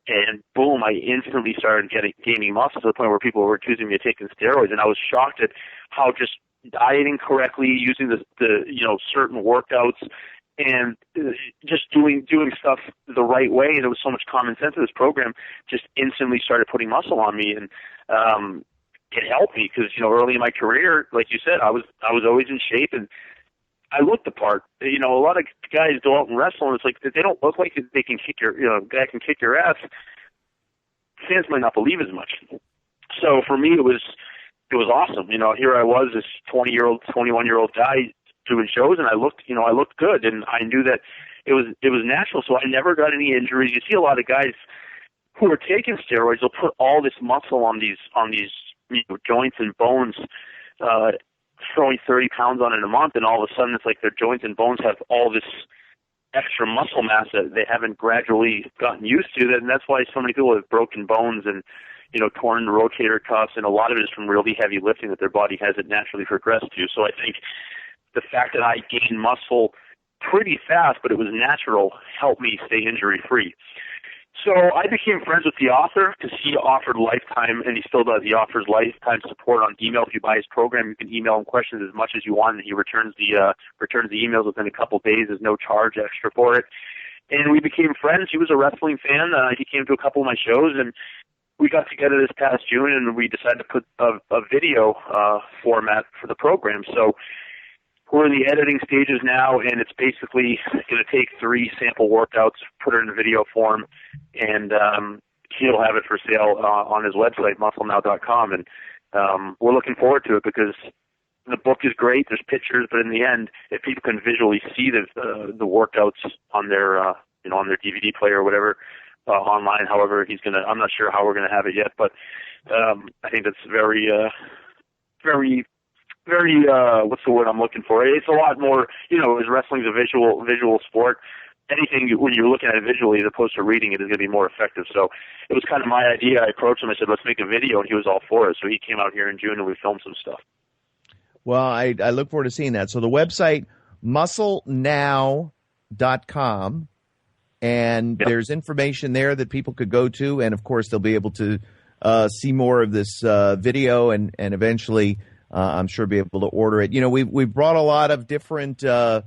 [SPEAKER 6] And boom, I instantly started gaining muscle to the point where people were accusing me of taking steroids. And I was shocked at how just dieting correctly, using the certain workouts, and just doing stuff the right way. And there was so much common sense in this program, just instantly started putting muscle on me. And it helped me because, early in my career, like you said, I was always in shape and I looked the part. A lot of guys go out and wrestle, and it's like they don't look like they can kick guy can kick your ass. Fans might not believe as much. So for me, it was awesome. Here I was, this 21-year-old guy doing shows, and I looked good, and I knew that it was natural. So I never got any injuries. You see a lot of guys who are taking steroids. They'll put all this muscle on these joints and bones. Throwing 30 pounds on in a month, and all of a sudden it's like their joints and bones have all this extra muscle mass that they haven't gradually gotten used to. And that's why so many people have broken bones and, torn rotator cuffs, and a lot of it is from really heavy lifting that their body hasn't naturally progressed to. So I think the fact that I gained muscle pretty fast, but it was natural, helped me stay injury-free. So I became friends with the author because he offered lifetime, and he still does. He offers lifetime support on email. If you buy his program, you can email him questions as much as you want, and he returns the emails within a couple days. There's no charge extra for it. And we became friends. He was a wrestling fan. He came to a couple of my shows, and we got together this past June, and we decided to put a video format for the program. So we're in the editing stages now, and it's basically going to take 3 sample workouts, put it in a video form, and he'll have it for sale on his website, musclenow.com. And we're looking forward to it because the book is great. There's pictures, but in the end, if people can visually see the workouts on their on their DVD player or whatever online, however I'm not sure how we're gonna have it yet, but I think that's very what's the word I'm looking for? It's a lot more, as wrestling's a visual sport. Anything when you're looking at it visually as opposed to reading it is going to be more effective. So it was kind of my idea. I approached him. I said, let's make a video, and he was all for it. So he came out here in June, and we filmed some stuff.
[SPEAKER 2] Well, I look forward to seeing that. So the website, musclenow.com. PTBN.com, and there's information there that people could go to, and of course they'll be able to see more of this video, and eventually I'm sure be able to order it. You know, we've brought a lot of different sort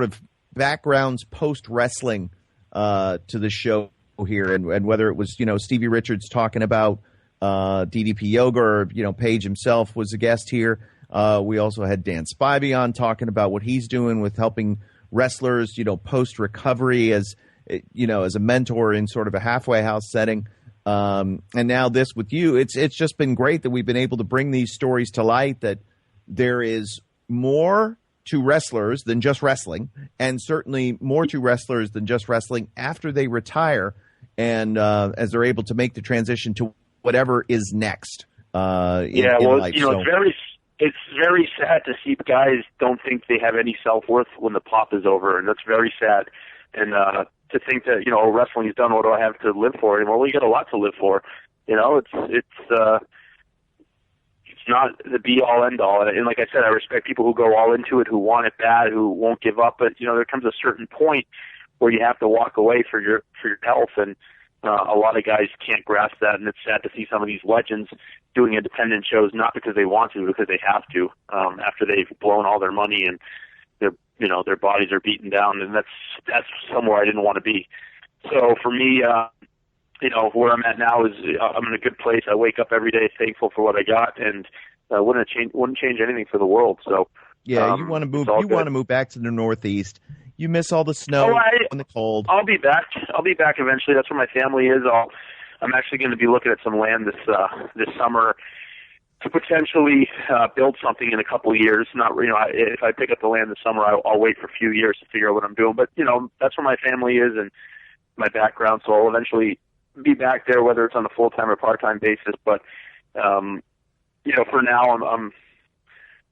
[SPEAKER 2] of backgrounds post wrestling to the show here, and whether it was, you know, Stevie Richards talking about DDP Yoga, or, you know, Paige himself was a guest here. We also had Dan Spivey on talking about what he's doing with helping wrestlers, you know, post recovery as, you know, as a mentor in sort of a halfway house setting. And now this with you, it's just been great that we've been able to bring these stories to light, that there is more to wrestlers than just wrestling, and certainly more to wrestlers than just wrestling after they retire, and as they're able to make the transition to whatever is next. In life.
[SPEAKER 6] You know, it's very sad to see guys don't think they have any self-worth when the pop is over, and that's very sad. And to think that, you know, wrestling is done, what do I have to live for? Well, you got a lot to live for. You know, it's not the be-all, end-all. And like I said, I respect people who go all into it, who want it bad, who won't give up. But, you know, there comes a certain point where you have to walk away for your health, and a lot of guys can't grasp that, and it's sad to see some of these legends doing independent shows, not because they want to, because they have to, after they've blown all their money and their bodies are beaten down, and that's somewhere I didn't want to be. So for me, you know, where I'm at now is I'm in a good place. I wake up every day thankful for what I got, and wouldn't change anything for the world. So
[SPEAKER 2] yeah, you want to move. You want to move back to the Northeast. You miss all the snow and the cold.
[SPEAKER 6] I'll be back. I'll be back eventually. That's where my family is. I'm actually going to be looking at some land this summer to potentially build something in a couple of years. Not, you know, if I pick up the land this summer, I'll wait for a few years to figure out what I'm doing. But, you know, that's where my family is and my background. So I'll eventually be back there, whether it's on a full-time or part-time basis. But, you know, for now, I'm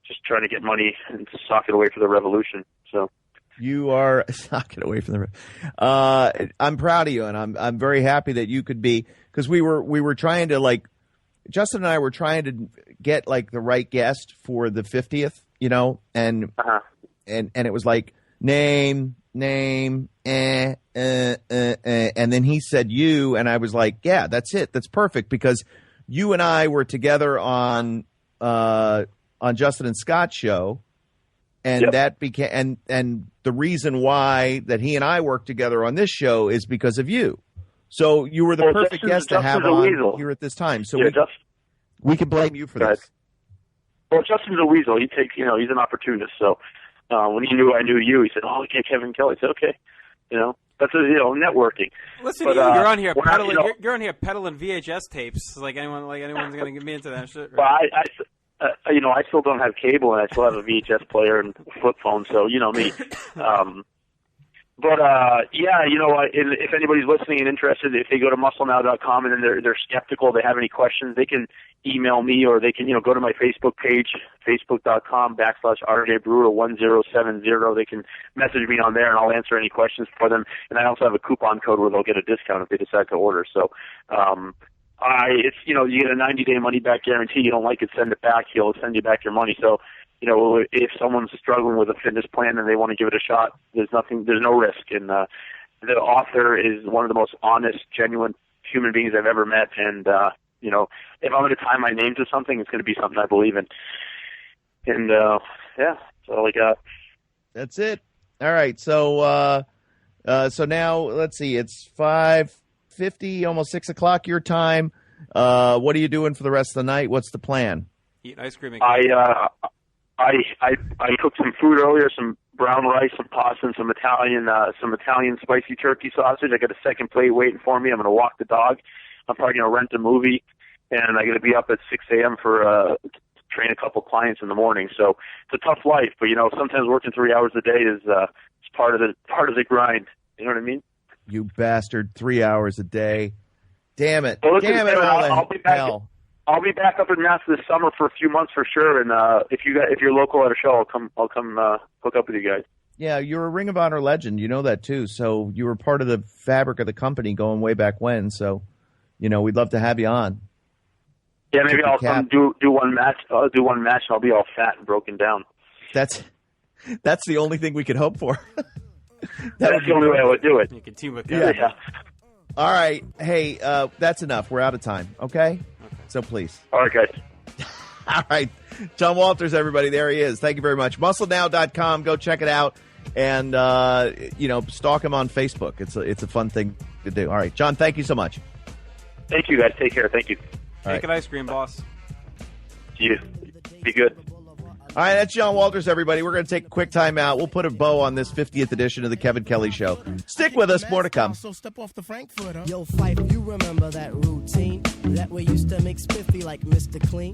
[SPEAKER 6] just trying to get money and sock it away for the revolution. So.
[SPEAKER 2] You are knocking away from the. I'm proud of you, and I'm very happy that you could be, because we were trying to, like, Justin and I were trying to get like the right guest for the 50th, you know, and it was like name, and then he said you, and I was like, yeah, that's it, that's perfect, because you and I were together on Justin and Scott's show. And
[SPEAKER 6] yep.
[SPEAKER 2] That became, and the reason why that he and I worked together on this show is because of you. So you were the perfect guest to have on here at this time. So we can blame you for this.
[SPEAKER 6] Well, Justin's a weasel. He takes, you know, he's an opportunist. So when he knew I knew you, he said, "Oh, okay, Kevin Kelly." I said, "Okay," you know. That's networking.
[SPEAKER 3] Listen,
[SPEAKER 6] but,
[SPEAKER 3] you're on here peddling. You're on here peddling VHS tapes. Like anyone's going to get me into that shit. Right?
[SPEAKER 6] Well, you know, I still don't have cable, and I still have a VHS player and flip phone, so you know me. Yeah, you know, if anybody's listening and interested, if they go to musclenow.com and then they're skeptical, they have any questions, they can email me, or they can, you know, go to my Facebook page, facebook.com/RJ Brewer 1070. They can message me on there, and I'll answer any questions for them. And I also have a coupon code where they'll get a discount if they decide to order. So, it's, you know, you get a 90-day money-back guarantee. You don't like it, send it back. He'll send you back your money. So, you know, if someone's struggling with a fitness plan and they want to give it a shot, there's no risk. And the author is one of the most honest, genuine human beings I've ever met. And, you know, if I'm going to tie my name to something, it's going to be something I believe in. And, yeah, that's all I got.
[SPEAKER 2] That's it. All right. So now, let's see, it's 5:50, almost 6 o'clock your time. What are you doing for the rest of the night? What's the plan?
[SPEAKER 3] Eat ice cream.
[SPEAKER 6] I cooked some food earlier, some brown rice, some pasta, and some Italian spicy turkey sausage. I got a second plate waiting for me. I'm going to walk the dog. I'm probably going to rent a movie, and I'm going to be up at 6 a.m. for train a couple clients in the morning. So it's a tough life, but you know, sometimes working 3 hours a day is part of the grind. You know what I mean?
[SPEAKER 2] You bastard! 3 hours a day. Damn it!
[SPEAKER 6] Well, listen,
[SPEAKER 2] damn it!
[SPEAKER 6] I'll be back. I'll be back up in Mass this summer for a few months for sure. And if you're local at a show, I'll come hook up with you guys.
[SPEAKER 2] Yeah, you're a Ring of Honor legend. You know that too. So you were part of the fabric of the company going way back when. So, you know, we'd love to have you on.
[SPEAKER 6] Yeah, maybe I'll come do one match. I'll do one match, and I'll be all fat and broken down.
[SPEAKER 2] That's That's the only thing we could hope for.
[SPEAKER 6] That's the only way I would do it.
[SPEAKER 3] You can team with
[SPEAKER 2] Yeah.
[SPEAKER 6] Yeah.
[SPEAKER 2] All right. Hey, that's enough. We're out of time. Okay? So please.
[SPEAKER 6] All right, guys.
[SPEAKER 2] All right. John Walters, everybody. There he is. Thank you very much. MuscleNow.com. Go check it out. And, stalk him on Facebook. It's a fun thing to do. All right. John, thank you so much.
[SPEAKER 6] Thank you, guys. Take care. Thank you.
[SPEAKER 3] Take an ice cream, boss.
[SPEAKER 6] You. Be good.
[SPEAKER 2] All right, that's John Walters, everybody. We're going to take a quick time out. We'll put a bow on this 50th edition of the Kevin Kelly Show. Stick with us. More to come.
[SPEAKER 4] So step off the Frankfurter.
[SPEAKER 7] Yo, Fife, you remember that routine? That we used to make spiffy like Mr. Clean?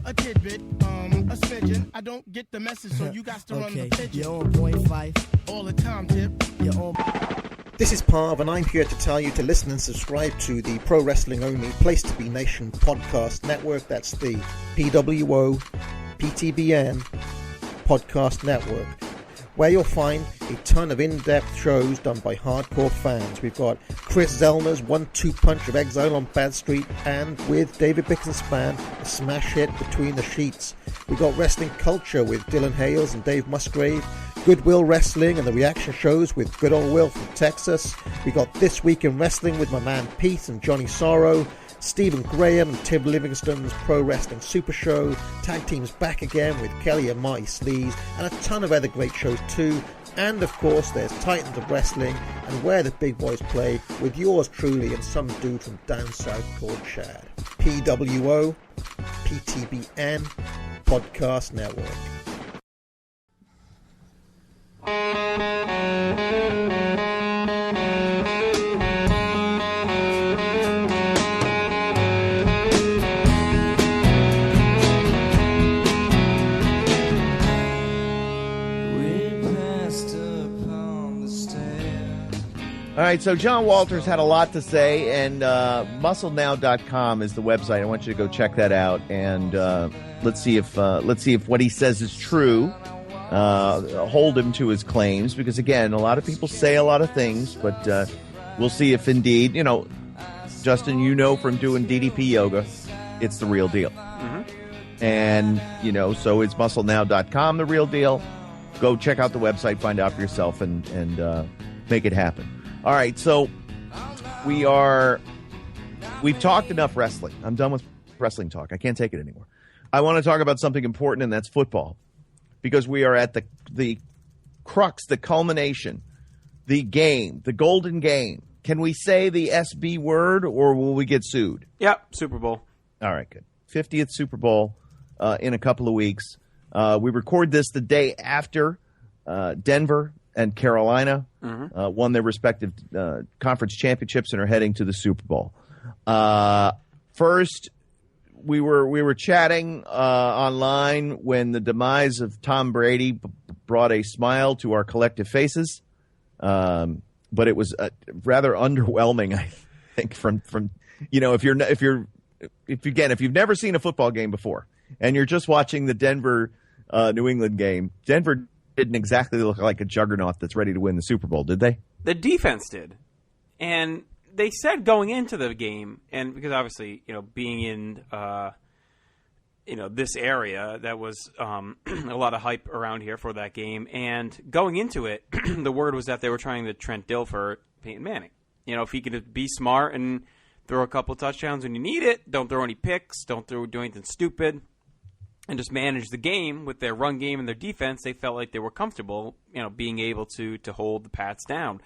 [SPEAKER 4] A tidbit, a smidgen. I don't get the message, so you got to run the
[SPEAKER 7] Okay,
[SPEAKER 4] pigeon.
[SPEAKER 7] you're on point, Fife.
[SPEAKER 4] All the time, Tip.
[SPEAKER 7] You're on.
[SPEAKER 8] This is Parv, and I'm here to tell you to listen and subscribe to the Pro Wrestling Only Place to Be Nation podcast network. That's the PWO PTBN podcast network, where you'll find a ton of in-depth shows done by hardcore fans. We've got Chris Zellner's 1-2 punch of Exile on Bad Street, and with David Bixenspan, a smash hit Between the Sheets. We've got Wrestling Culture with Dylan Hales and Dave Musgrave, Goodwill Wrestling and the reaction shows with Good Old Will from Texas. We got This Week in Wrestling with my man Pete and Johnny Sorrow, Stephen Graham and Tim Livingston's Pro Wrestling Super Show, Tag Teams Back Again with Kelly and Marty Sleaze, and a ton of other great shows too. And of course there's Titans of Wrestling and Where the Big Boys Play with yours truly and some dude from down south called Chad. PWO PTBN Podcast Network.
[SPEAKER 2] All right, so John Walters had a lot to say, and MuscleNow.com is the website. I want you to go check that out, and let's see if what he says is true. Hold him to his claims, because again, a lot of people say a lot of things, but we'll see if indeed, Justin, from doing DDP Yoga, it's the real deal. Mm-hmm. And so it's MuscleNow.com, the real deal. Go check out the website, find out for yourself, and make it happen. All right, so we've talked enough wrestling. I'm done with wrestling talk. I can't take it anymore. I want to talk about something important, and that's football, because we are at the crux, the culmination, the game, the golden game. Can we say the SB word, or will we get sued?
[SPEAKER 3] Yep, Super Bowl.
[SPEAKER 2] All right, good. 50th Super Bowl in a couple of weeks. We record this the day after Denver and Carolina won their respective conference championships and are heading to the Super Bowl. First, we were chatting online when the demise of Tom Brady brought a smile to our collective faces, but it was rather underwhelming, I think. From if you've never seen a football game before and you're just watching the Denver New England game, Denver didn't exactly look like a juggernaut that's ready to win the Super Bowl, did they?
[SPEAKER 3] The defense did. And they said going into the game, and because obviously, being in, this area, that was a lot of hype around here for that game. And going into it, the word was that they were trying to Trent Dilfer Peyton Manning. If he could be smart and throw a couple touchdowns when you need it, don't throw any picks, don't do anything stupid, and just manage the game with their run game and their defense, they felt like they were comfortable, being able to hold the Pats down.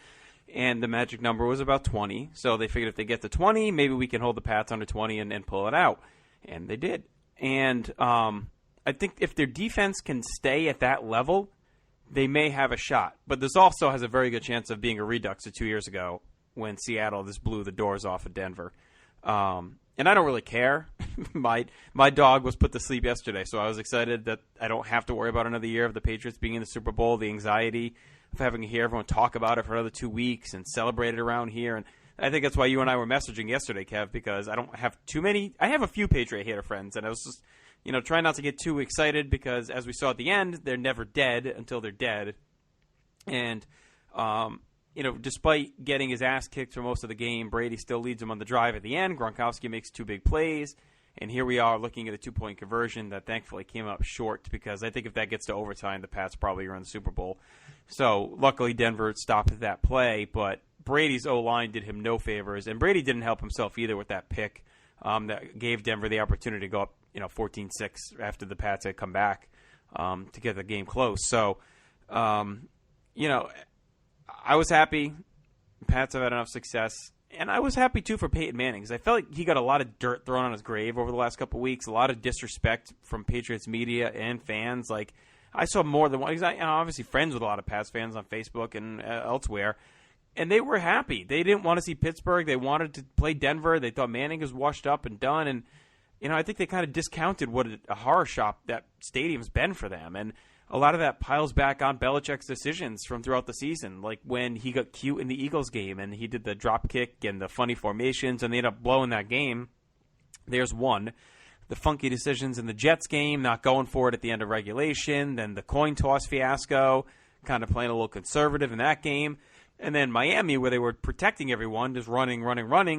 [SPEAKER 3] And the magic number was about 20. So they figured if they get to 20, maybe we can hold the Pats under 20 and pull it out. And they did. And I think if their defense can stay at that level, they may have a shot. But this also has a very good chance of being a redux of 2 years ago when Seattle just blew the doors off of Denver. And I don't really care. My dog was put to sleep yesterday, so I was excited that I don't have to worry about another year of the Patriots being in the Super Bowl, the anxiety of having to hear everyone talk about it for another 2 weeks and celebrate it around here. And I think that's why you and I were messaging yesterday, Kev, because I don't have too many. I have a few Patriot hater friends, and I was just, trying not to get too excited because, as we saw at the end, they're never dead until they're dead. And, despite getting his ass kicked for most of the game, Brady still leads him on the drive at the end. Gronkowski makes 2 big plays. And here we are looking at a 2-point conversion that thankfully came up short, because I think if that gets to overtime, the Pats probably are in the Super Bowl. So luckily Denver stopped that play, but Brady's O-line did him no favors, and Brady didn't help himself either with that pick that gave Denver the opportunity to go up 14-6 after the Pats had come back to get the game close. So, I was happy. Pats have had enough success. And I was happy, too, for Peyton Manning, because I felt like he got a lot of dirt thrown on his grave over the last couple of weeks, a lot of disrespect from Patriots media and fans. Like, I saw more than one. Because I'm obviously friends with a lot of Pats fans on Facebook and elsewhere, and they were happy. They didn't want to see Pittsburgh. They wanted to play Denver. They thought Manning was washed up and done. And, I think they kind of discounted what a horror shop that stadium's been for them. And a lot of that piles back on Belichick's decisions from throughout the season, like when he got cute in the Eagles game and he did the drop kick and the funny formations, and they ended up blowing that game. There's one. The funky decisions in the Jets game, not going for it at the end of regulation, then the coin toss fiasco, kind of playing a little conservative in that game. And then Miami, where they were protecting everyone, just running,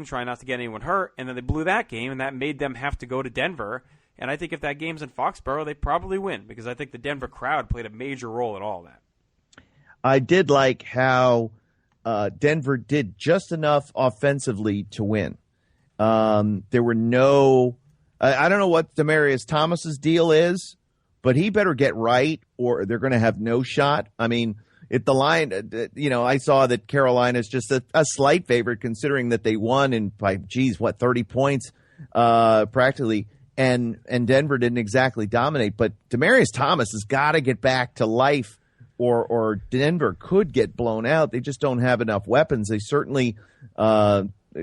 [SPEAKER 3] trying not to get anyone hurt, and then they blew that game, and that made them have to go to Denver. And I think if that game's in Foxborough, they probably win, because I think the Denver crowd played a major role in all that.
[SPEAKER 2] I did like how Denver did just enough offensively to win. There were no I don't know what Demaryius Thomas's deal is, but he better get right or they're going to have no shot. I mean, if the line, I saw that Carolina's just a slight favorite considering that they won in by 30 points practically. And Denver didn't exactly dominate, but Demaryius Thomas has got to get back to life, or Denver could get blown out. They just don't have enough weapons. They certainly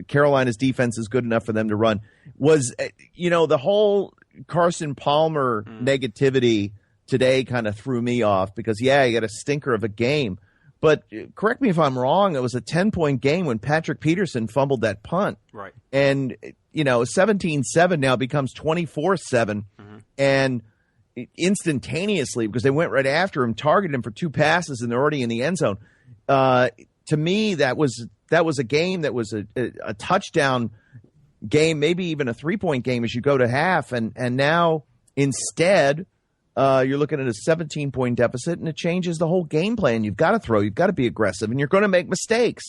[SPEAKER 2] Carolina's defense is good enough for them to run. Was the whole Carson Palmer negativity today kind of threw me off because he got a stinker of a game. But correct me if I'm wrong, it was a 10-point game when Patrick Peterson fumbled that punt.
[SPEAKER 3] Right.
[SPEAKER 2] And 17-7 now becomes 24-7, and instantaneously, because they went right after him, targeted him for 2 passes, and they're already in the end zone. To me, that was a game that was a touchdown game, maybe even a 3-point game as you go to half, and now instead you're looking at a 17-point deficit, and it changes the whole game plan. You've got to throw, you've got to be aggressive, and you're going to make mistakes.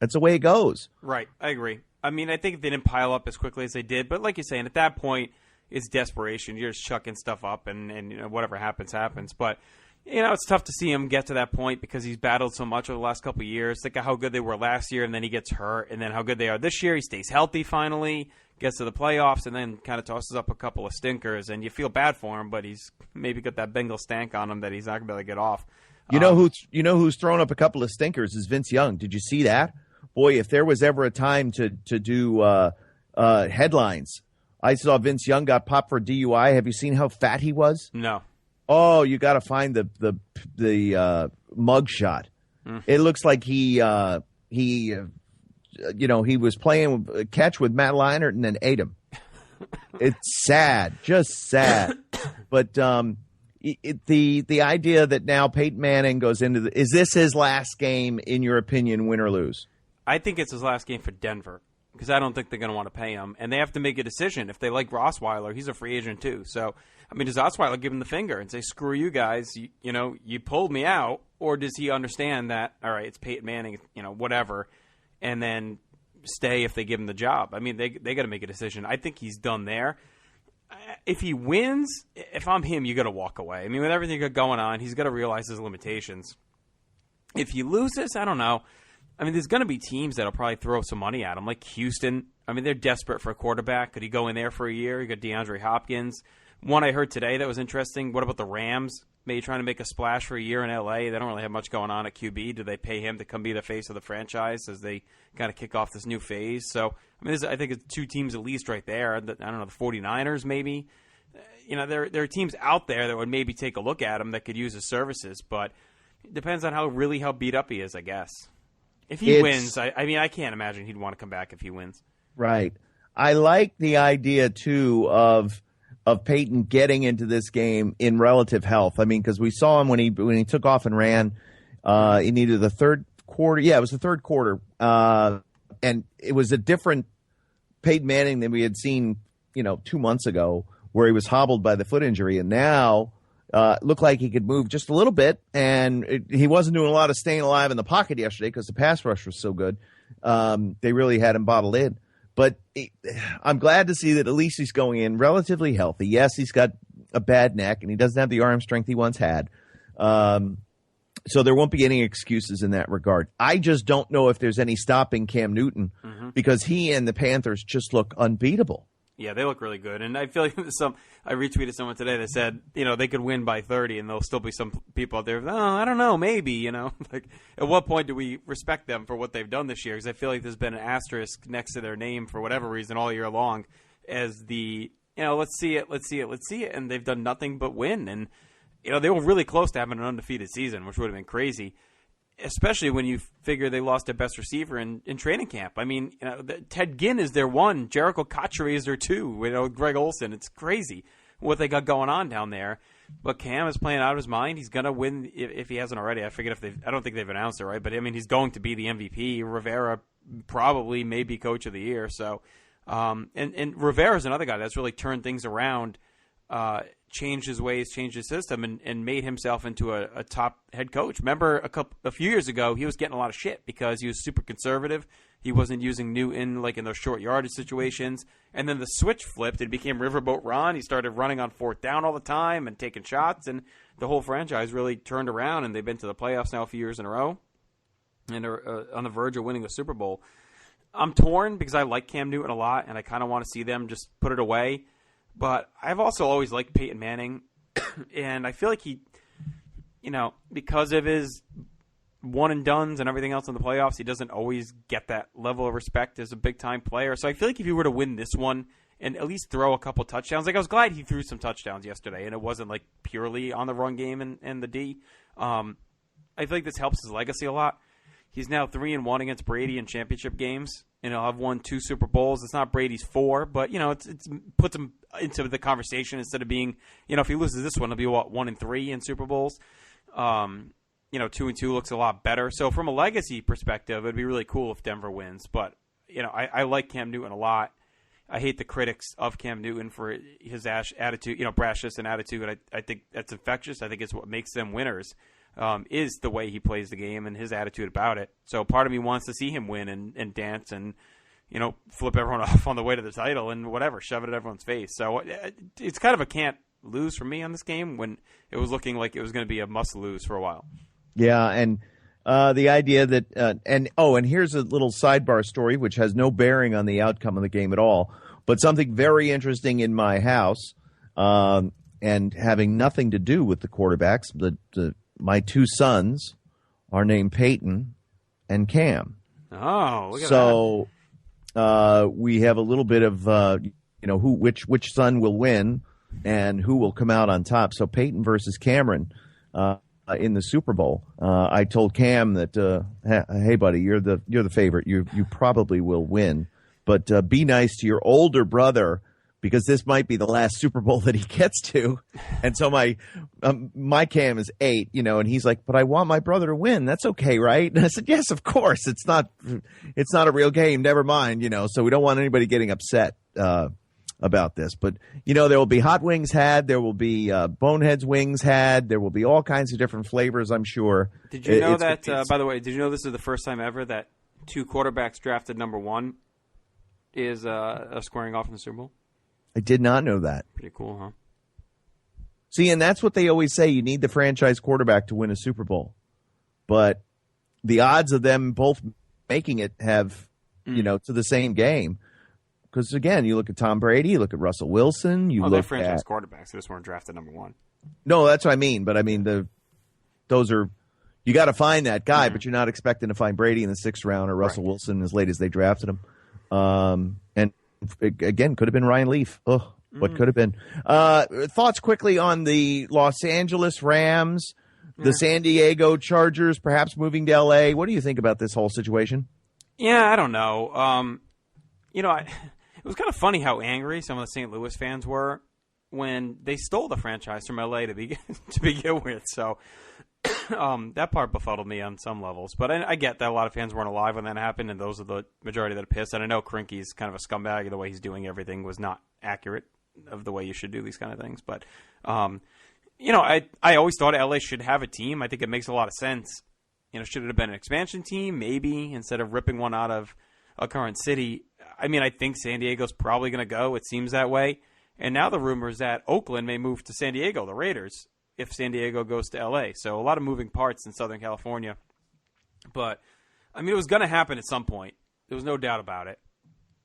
[SPEAKER 2] That's the way it goes.
[SPEAKER 3] Right, I agree. I mean, I think they didn't pile up as quickly as they did, but like you're saying, at that point, it's desperation. You're just chucking stuff up, and whatever happens. But, it's tough to see him get to that point because he's battled so much over the last couple of years. Think of how good they were last year, and then he gets hurt, and then how good they are this year. He stays healthy finally, gets to the playoffs, and then kind of tosses up a couple of stinkers, and you feel bad for him, but he's maybe got that Bengal stank on him that he's not going to be able to get off.
[SPEAKER 2] Who's thrown up a couple of stinkers is Vince Young. Did you see that? Boy, if there was ever a time to do headlines, I saw Vince Young got popped for DUI. Have you seen how fat he was?
[SPEAKER 3] No.
[SPEAKER 2] Oh, you got to find the mug shot. It looks like he was playing catch with Matt Leinart and then ate him. It's sad, just sad. But the idea that now Peyton Manning goes into is this his last game, in your opinion, win or lose?
[SPEAKER 3] I think it's his last game for Denver because I don't think they're going to want to pay him. And they have to make a decision. If they like Osweiler, he's a free agent too. So, I mean, does Osweiler give him the finger and say, screw you guys, you pulled me out? Or does he understand that, all right, it's Peyton Manning, whatever, and then stay if they give him the job? I mean, they got to make a decision. I think he's done there. If he wins, if I'm him, you got to walk away. I mean, with everything going on, he's got to realize his limitations. If he loses, I don't know. I mean, there's going to be teams that'll probably throw some money at him, like Houston. I mean, they're desperate for a quarterback. Could he go in there for a year? You got DeAndre Hopkins. One I heard today that was interesting. What about the Rams? Maybe trying to make a splash for a year in L.A. They don't really have much going on at QB. Do they pay him to come be the face of the franchise as they kind of kick off this new phase? So, I mean, I think it's 2 teams at least right there. I don't know, the 49ers maybe. There are teams out there that would maybe take a look at him that could use his services, but it depends on how beat up he is, I guess. If he wins, I can't imagine he'd want to come back if he wins. Right.
[SPEAKER 2] I like the idea, too, of Peyton getting into this game in relative health. I mean, because we saw him when he took off and ran in either the third quarter. Yeah, it was the third quarter. And it was a different Peyton Manning than we had seen 2 months ago where he was hobbled by the foot injury, and now looked like he could move just a little bit, and he wasn't doing a lot of staying alive in the pocket yesterday because the pass rush was so good. They really had him bottled in. But I'm glad to see that at least he's going in relatively healthy. Yes, he's got a bad neck, and he doesn't have the arm strength he once had. So there won't be any excuses in that regard. I just don't know if there's any stopping Cam Newton because he and the Panthers just look unbeatable.
[SPEAKER 3] Yeah, they look really good. And I feel like I retweeted someone today that said, they could win by 30 and there'll still be some people out there, I don't know, maybe, Like, at what point do we respect them for what they've done this year? Because I feel like there's been an asterisk next to their name for whatever reason all year long as the, let's see it. And they've done nothing but win. And, they were really close to having an undefeated season, which would have been crazy. Especially when you figure they lost their best receiver in training camp. I mean, Ted Ginn is their one. Jericho Cotchery is their two. Greg Olson. It's crazy what they got going on down there. But Cam is playing out of his mind. He's going to win if he hasn't already. I don't think they've announced it, right? But, he's going to be the MVP. Rivera probably may be Coach of the Year. So, and Rivera's another guy that's really turned things around, changed his ways, changed his system, and made himself into a top head coach. Remember a few years ago, he was getting a lot of shit because he was super conservative. He wasn't using Newton in those short yardage situations. And then the switch flipped. It became Riverboat Ron. He started running on fourth down all the time and taking shots. And the whole franchise really turned around, and they've been to the playoffs now a few years in a row and are on the verge of winning a Super Bowl. I'm torn because I like Cam Newton a lot, and I kind of want to see them just put it away. But I've also always liked Peyton Manning, and I feel like he, because of his one-and-dones and everything else in the playoffs, he doesn't always get that level of respect as a big-time player. So I feel like if he were to win this one and at least throw a couple touchdowns, I was glad he threw some touchdowns yesterday, and it wasn't, purely on the run game and the D. I feel like this helps his legacy a lot. He's now 3-1 against Brady in championship games. I've won 2 Super Bowls. It's not Brady's 4, but it's puts him into the conversation instead of being, if he loses this one, it'll be 1-3 in Super Bowls. 2-2 looks a lot better. So from a legacy perspective, it'd be really cool if Denver wins. But I like Cam Newton a lot. I hate the critics of Cam Newton for his attitude, brashness and attitude. And I think that's infectious. I think it's what makes them winners. Is the way he plays the game and his attitude about it. So part of me wants to see him win and dance and, flip everyone off on the way to the title and whatever, shove it at everyone's face. So it's kind of a can't lose for me on this game when it was looking like it was going to be a must lose for a while.
[SPEAKER 2] Yeah, and the idea that and here's a little sidebar story which has no bearing on the outcome of the game at all, but something very interesting in my house and having nothing to do with the quarterbacks. My 2 sons are named Peyton and Cam.
[SPEAKER 3] Oh, look at that.
[SPEAKER 2] So we have a little bit of which son will win and who will come out on top. So Peyton versus Cameron in the Super Bowl. I told Cam that hey buddy, you're the favorite. You probably will win, but be nice to your older brother, because this might be the last Super Bowl that he gets to. And so my Cam is 8, and he's like, but I want my brother to win. That's okay, right? And I said, yes, of course. It's not a real game. Never mind, so we don't want anybody getting upset about this. But, there will be hot wings had. There will be Boneheads wings had. There will be all kinds of different flavors, I'm sure.
[SPEAKER 3] Did you know that, by the way, did you know this is the first time ever that 2 quarterbacks drafted number 1 is squaring off in the Super Bowl?
[SPEAKER 2] I did not know that.
[SPEAKER 3] Pretty cool, huh?
[SPEAKER 2] See, and that's what they always say. You need the franchise quarterback to win a Super Bowl. But the odds of them both making it have, to the same game. Because, again, you look at Tom Brady, you look at Russell Wilson.
[SPEAKER 3] They're franchise quarterbacks. They just weren't drafted number 1.
[SPEAKER 2] No, that's what I mean. But, I mean, those are – you got to find that guy, but you're not expecting to find Brady in the 6th round or Russell Wilson as late as they drafted him. And again, could have been Ryan Leaf. Oh, what could have been. Thoughts quickly on the Los Angeles Rams, the San Diego Chargers, perhaps moving to L.A. What do you think about this whole situation?
[SPEAKER 3] Yeah, I don't know. It was kind of funny how angry some of the St. Louis fans were when they stole the franchise from LA to begin with. So that part befuddled me on some levels. But I get that a lot of fans weren't alive when that happened, and those are the majority that are pissed. And I know Krinky's kind of a scumbag. The way he's doing everything was not accurate of the way you should do these kind of things. But, I always thought LA should have a team. I think it makes a lot of sense. Should it have been an expansion team? Maybe, instead of ripping one out of a current city. I mean, I think San Diego's probably going to go. It seems that way. And now the rumor is that Oakland may move to San Diego, the Raiders, if San Diego goes to L.A. So a lot of moving parts in Southern California. But, I mean, it was going to happen at some point. There was no doubt about it.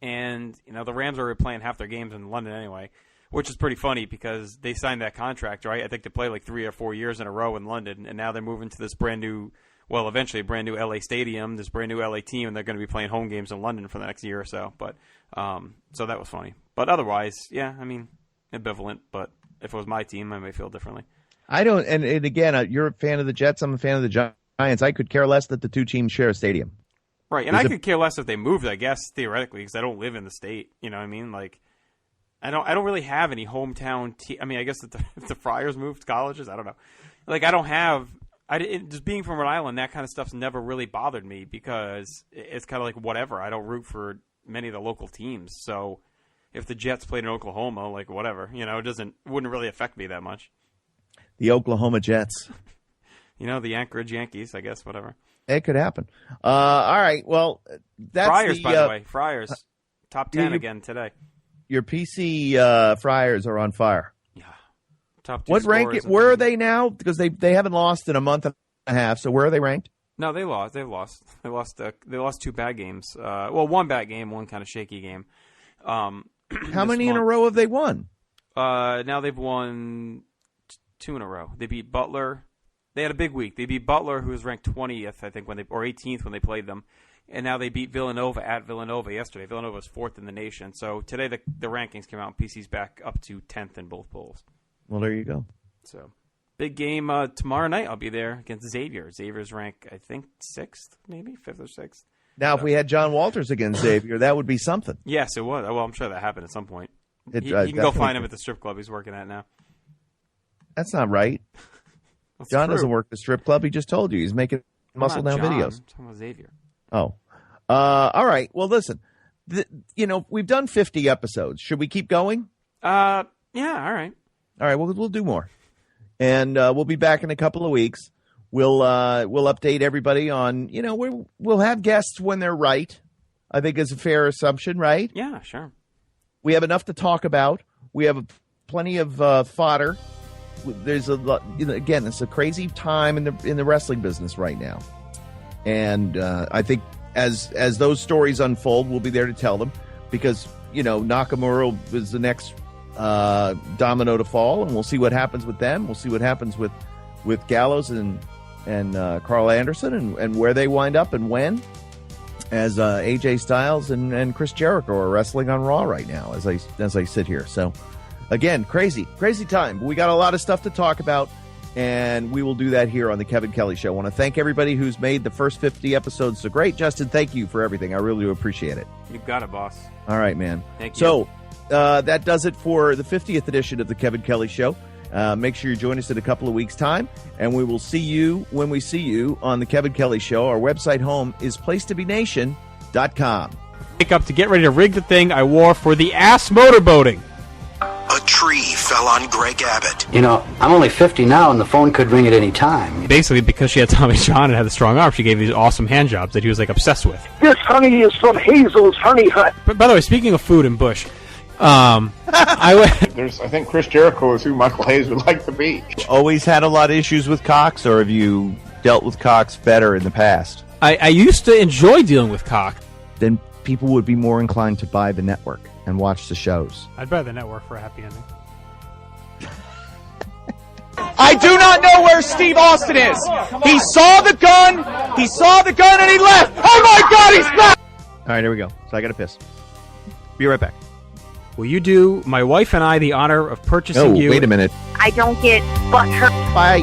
[SPEAKER 3] And, the Rams are playing half their games in London anyway, which is pretty funny because they signed that contract, right? I think to play like 3 or 4 years in a row in London, and now they're moving to this brand new, well, eventually a brand new L.A. stadium, this brand new L.A. team, and they're going to be playing home games in London for the next year or so. But so that was funny. But otherwise, yeah, I mean, ambivalent. But if it was my team, I may feel differently.
[SPEAKER 2] I don't, and again, you're a fan of the Jets, I'm a fan of the Giants. I could care less that the two teams share a stadium.
[SPEAKER 3] Right, and I could care less if they moved, I guess, theoretically, because I don't live in the state. You know what I mean? Like, I don't really have any hometown I mean, I guess if the Friars moved colleges, I don't know. Like, I don't have... just being from Rhode Island, that kind of stuff's never really bothered me because it's kind of like whatever. I don't root for many of the local teams. So if the Jets played in Oklahoma, like whatever, it wouldn't really affect me that much.
[SPEAKER 2] The Oklahoma Jets.
[SPEAKER 3] The Anchorage Yankees, I guess, whatever.
[SPEAKER 2] It could happen. All right. Well, that's
[SPEAKER 3] Friars, by the way. Friars. Top 10 again today.
[SPEAKER 2] Your PC Friars are on fire.
[SPEAKER 3] Top 2
[SPEAKER 2] what rank? Where are they now? Because they haven't lost in a month and a half. So where are they ranked?
[SPEAKER 3] No, they lost. They lost 2 bad games. Well, 1 bad game, 1 kind of shaky game.
[SPEAKER 2] How many in a row have they won?
[SPEAKER 3] Now they've won 2 in a row. They beat Butler. They had a big week. They beat Butler, who was ranked 20th, I think, or 18th when they played them. And now they beat Villanova at Villanova yesterday. Villanova was 4th in the nation. So today the rankings came out, and PC's back up to 10th in both polls.
[SPEAKER 2] Well, there you go.
[SPEAKER 3] So, big game tomorrow night. I'll be there against Xavier. Xavier's ranked, I think, 6th, maybe 5th or 6th.
[SPEAKER 2] Now, if we had John Walters against Xavier, that would be something.
[SPEAKER 3] Yes, it would. Well, I'm sure that happened at some point. You can go find him at the strip club he's working at now.
[SPEAKER 2] That's not right.
[SPEAKER 3] That's
[SPEAKER 2] John
[SPEAKER 3] true.
[SPEAKER 2] doesn't work the strip club. He just told you. He's making muscle down videos.
[SPEAKER 3] I'm talking about Xavier.
[SPEAKER 2] Oh. All right. Well, listen. We've done 50 episodes. Should we keep going?
[SPEAKER 3] Yeah, all right.
[SPEAKER 2] All right, we'll do more, and we'll be back in a couple of weeks. We'll update everybody on we'll have guests when they're right. I think is a fair assumption, right?
[SPEAKER 3] Yeah, sure.
[SPEAKER 2] We have enough to talk about. We have plenty of fodder. There's a lot. Again, it's a crazy time in the wrestling business right now, and I think as those stories unfold, we'll be there to tell them because Nakamura is the next domino to fall, and we'll see what happens with them. We'll see what happens with Gallows and Carl Anderson and where they wind up and when, as AJ Styles and Chris Jericho are wrestling on Raw right now as I sit here. So again, crazy time. We got a lot of stuff to talk about, and we will do that here on the Kevin Kelly Show. I want to thank everybody who's made the first 50 episodes so great. Justin, thank you for everything. I really do appreciate it.
[SPEAKER 3] You got it, boss.
[SPEAKER 2] All right, man.
[SPEAKER 3] Thank you.
[SPEAKER 2] So that does it for the 50th edition of the Kevin Kelly Show. Make sure you join us in a couple of weeks' time, and we will see you when we see you on the Kevin Kelly Show. Our website home is placetobenation.com.
[SPEAKER 3] Wake up to get ready to rig the thing I wore for the ass motorboating.
[SPEAKER 9] A tree fell on Greg Abbott.
[SPEAKER 10] I'm only 50 now, and the phone could ring at any time.
[SPEAKER 3] Basically, because she had Tommy John and had the strong arm, she gave these awesome hand jobs that he was obsessed with.
[SPEAKER 11] This honey is from Hazel's Honey Hut.
[SPEAKER 3] But by the way, speaking of food and Bush,
[SPEAKER 12] I think Chris Jericho is who Michael Hayes would like to be.
[SPEAKER 2] Always had a lot of issues with Cox, or have you dealt with Cox better in the past?
[SPEAKER 3] I used to enjoy dealing with Cox.
[SPEAKER 2] Then people would be more inclined to buy the network and watch the shows.
[SPEAKER 3] I'd buy the network for a happy ending.
[SPEAKER 13] I do not know where Steve Austin is. He saw the gun, and he left. Oh my God, he's back!
[SPEAKER 2] All right, here we go. So I got to piss. Be right back.
[SPEAKER 3] Will you do my wife and I the honor of purchasing you?
[SPEAKER 2] Wait a minute.
[SPEAKER 14] I don't get butthurt.
[SPEAKER 2] Bye.